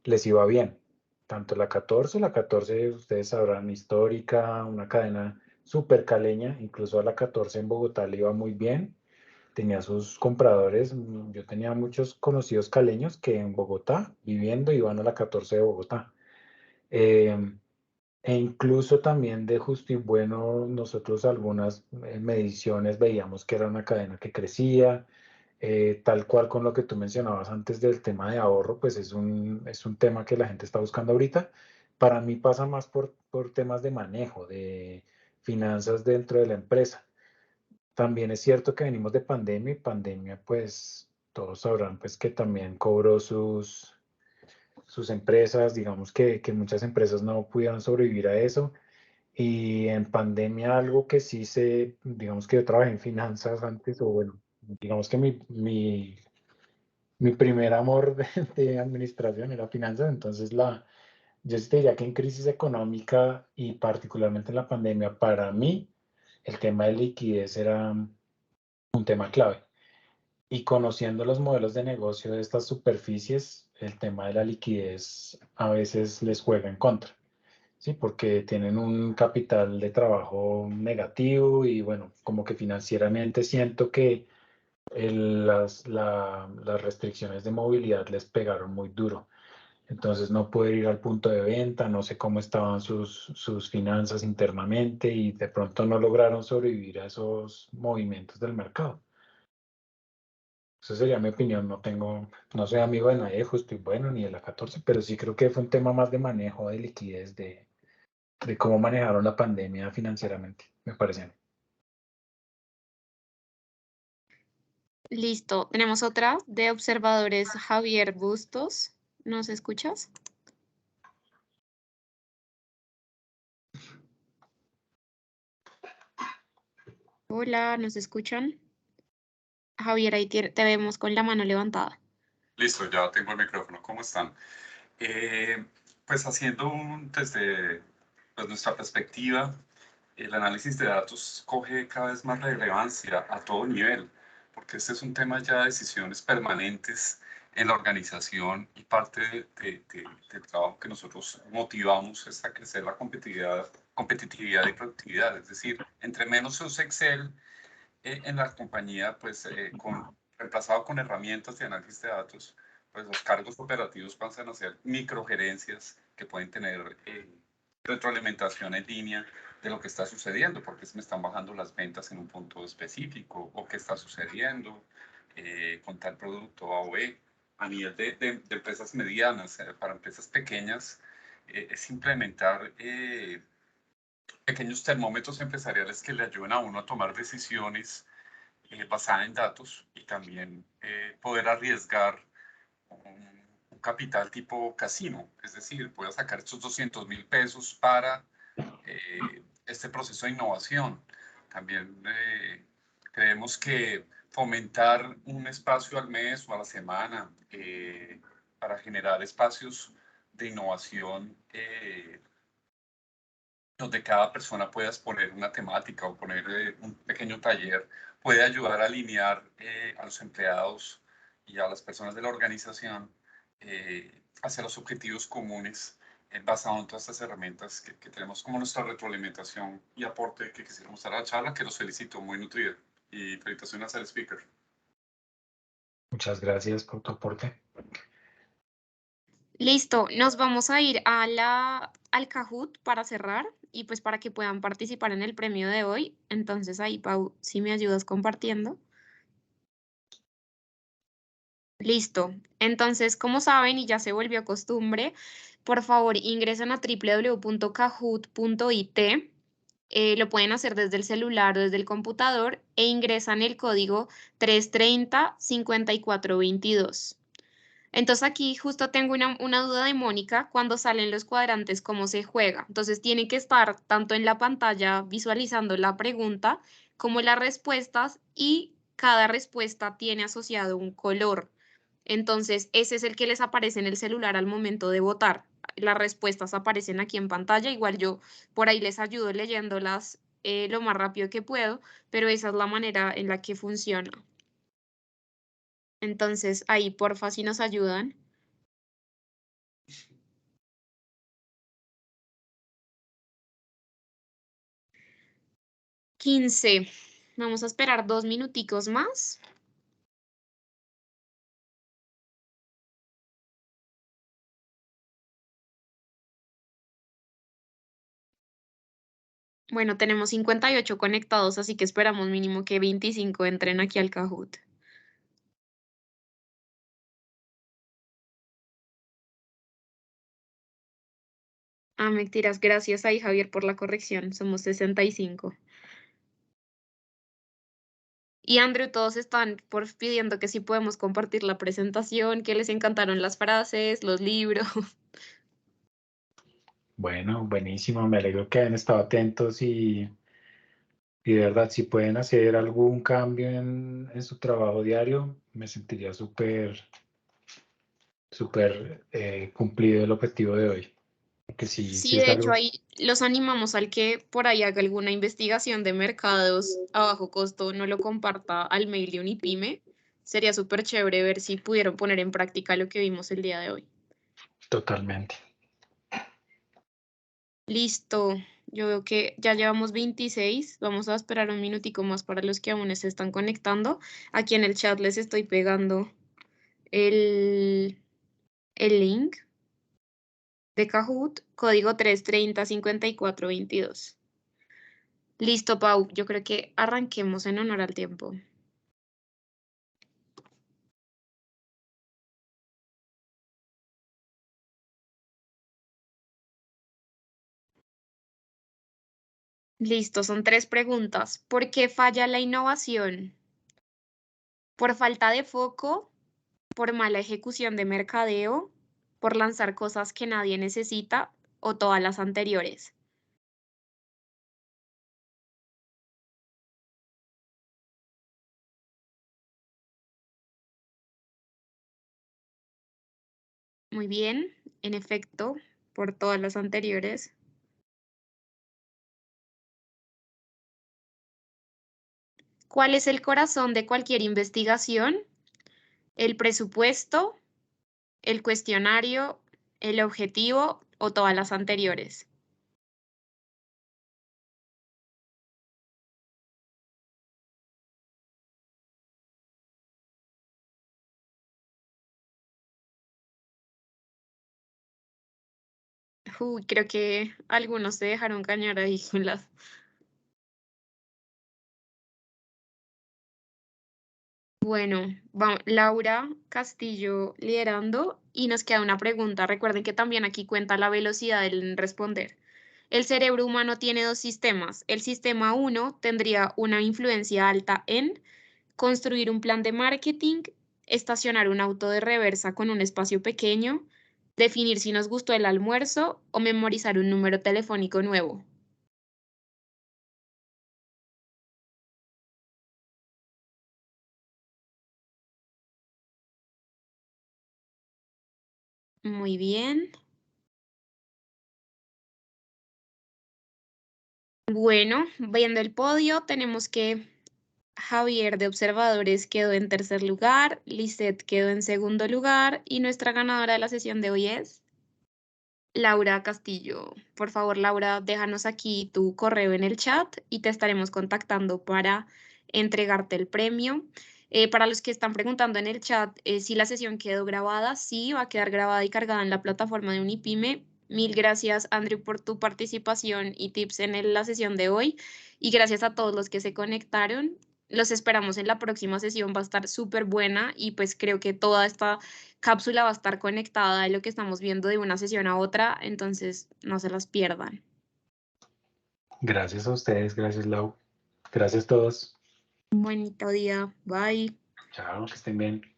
les iba bien. Tanto la 14 ustedes sabrán, histórica, una cadena súper caleña, incluso a la 14 en Bogotá le iba muy bien, tenía sus compradores. Yo tenía muchos conocidos caleños que en Bogotá, viviendo, iban a la 14 de Bogotá. Eh, E incluso también de Justo y Bueno, nosotros algunas mediciones veíamos que era una cadena que crecía, tal cual con lo que tú mencionabas antes del tema de ahorro, pues es un tema que la gente está buscando ahorita. Para mí pasa más por temas de manejo, de finanzas dentro de la empresa. También es cierto que venimos de pandemia, y pandemia pues todos sabrán pues que también cobró sus empresas, digamos que muchas empresas no pudieron sobrevivir a eso. Y en pandemia algo que sí digamos que yo trabajé en finanzas antes, o bueno, digamos que mi primer amor de administración era finanzas. Entonces yo sí te diría que en crisis económica y particularmente en la pandemia, para mí el tema de liquidez era un tema clave. Y conociendo los modelos de negocio de estas superficies, el tema de la liquidez a veces les juega en contra. Sí, porque tienen un capital de trabajo negativo y bueno, como que financieramente siento que las restricciones de movilidad les pegaron muy duro. Entonces no poder ir al punto de venta, no sé cómo estaban sus finanzas internamente, y de pronto no lograron sobrevivir a esos movimientos del mercado. Esa sería mi opinión. No soy amigo de nadie de Justo y Bueno ni de la 14, pero sí creo que fue un tema más de manejo de liquidez, de cómo manejaron la pandemia financieramente, me parece. Listo. Tenemos otra de observadores Javier Bustos. ¿Nos escuchas? Hola, ¿nos escuchan? Javier, ahí te vemos con la mano levantada. Listo, ya tengo el micrófono. ¿Cómo están? Pues haciendo desde pues, nuestra perspectiva, el análisis de datos coge cada vez más relevancia a todo nivel, porque este es un tema ya de decisiones permanentes en la organización, y parte del trabajo que nosotros motivamos es a crecer la competitividad y productividad. Es decir, entre menos se usa Excel en la compañía, pues reemplazado con herramientas de análisis de datos, pues los cargos operativos pasan a ser microgerencias que pueden tener retroalimentación en línea de lo que está sucediendo, porque se me están bajando las ventas en un punto específico, o qué está sucediendo con tal producto A o B. A nivel de empresas medianas, para empresas pequeñas, es implementar pequeños termómetros empresariales que le ayuden a uno a tomar decisiones basadas en datos, y también poder arriesgar un capital tipo casino. Es decir, voy a sacar estos 200.000 pesos para este proceso de innovación. También creemos que fomentar un espacio al mes o a la semana para generar espacios de innovación donde cada persona pueda exponer una temática o poner un pequeño taller, puede ayudar a alinear a los empleados y a las personas de la organización hacia los objetivos comunes, basado en todas estas herramientas que tenemos como nuestra retroalimentación y aporte que quisiéramos dar a la charla, que los felicito, muy nutrida. Y felicitaciones al speaker. Muchas gracias por tu aporte. Listo, nos vamos a ir al Kahoot para cerrar y pues para que puedan participar en el premio de hoy. Entonces ahí, Pau, si me ayudas compartiendo. Listo. Entonces, como saben y ya se volvió costumbre, por favor ingresen a www.kahoot.it. Lo pueden hacer desde el celular o desde el computador e ingresan el código 330-5422. Entonces aquí justo tengo una duda de Mónica cuando salen los cuadrantes, cómo se juega. Entonces tiene que estar tanto en la pantalla visualizando la pregunta como las respuestas y cada respuesta tiene asociado un color. Entonces ese es el que les aparece en el celular al momento de votar. Las respuestas aparecen aquí en pantalla. Igual yo por ahí les ayudo leyéndolas lo más rápido que puedo, pero esa es la manera en la que funciona. Entonces ahí porfa si nos ayudan. 15. Vamos a esperar 2 minuticos más. Bueno, tenemos 58 conectados, así que esperamos mínimo que 25 entren aquí al Kahoot. Ah, mentiras, gracias ahí Javier por la corrección, somos 65. Y Andrew, todos están pidiendo que sí podemos compartir la presentación, que les encantaron las frases, los libros. Bueno, buenísimo, me alegro que hayan estado atentos y de verdad, si pueden hacer algún cambio en su trabajo diario, me sentiría súper cumplido el objetivo de hoy. Porque sí Sí, es de hecho algo ahí los animamos al que por ahí haga alguna investigación de mercados a bajo costo, no lo comparta al mail de Unipyme. Sería súper chévere ver si pudieron poner en práctica lo que vimos el día de hoy. totalmente. Listo, yo veo que ya llevamos 26. Vamos a esperar un minutico más para los que aún se están conectando. Aquí en el chat les estoy pegando el link de Kahoot, código 330-5422. Listo, Pau, yo creo que arranquemos en honor al tiempo. Listo, son 3 preguntas. ¿Por qué falla la innovación? ¿Por falta de foco? ¿Por mala ejecución de mercadeo? ¿Por lanzar cosas que nadie necesita? ¿O todas las anteriores? Muy bien, en efecto, por todas las anteriores. ¿Cuál es el corazón de cualquier investigación? ¿El presupuesto, el cuestionario, el objetivo o todas las anteriores? Uy, creo que algunos se dejaron cañar ahí con las... Bueno, Laura Castillo liderando y nos queda una pregunta. Recuerden que también aquí cuenta la velocidad del responder. El cerebro humano tiene 2 sistemas. El sistema 1 tendría una influencia alta en construir un plan de marketing, estacionar un auto de reversa con un espacio pequeño, definir si nos gustó el almuerzo o memorizar un número telefónico nuevo. Muy bien. Bueno, viendo el podio, tenemos que Javier de observadores quedó en tercer lugar, Lisette quedó en segundo lugar y nuestra ganadora de la sesión de hoy es Laura Castillo. Por favor, Laura, déjanos aquí tu correo en el chat y te estaremos contactando para entregarte el premio. Para los que están preguntando en el chat si la sesión quedó grabada, sí, va a quedar grabada y cargada en la plataforma de Unipyme. Mil gracias, Andrew, por tu participación y tips en la sesión de hoy. Y gracias a todos los que se conectaron. Los esperamos en la próxima sesión, va a estar súper buena y pues creo que toda esta cápsula va a estar conectada de lo que estamos viendo de una sesión a otra, entonces no se las pierdan. Gracias a ustedes, gracias Lau. Gracias a todos. Un bonito día, bye. Chao, que estén bien.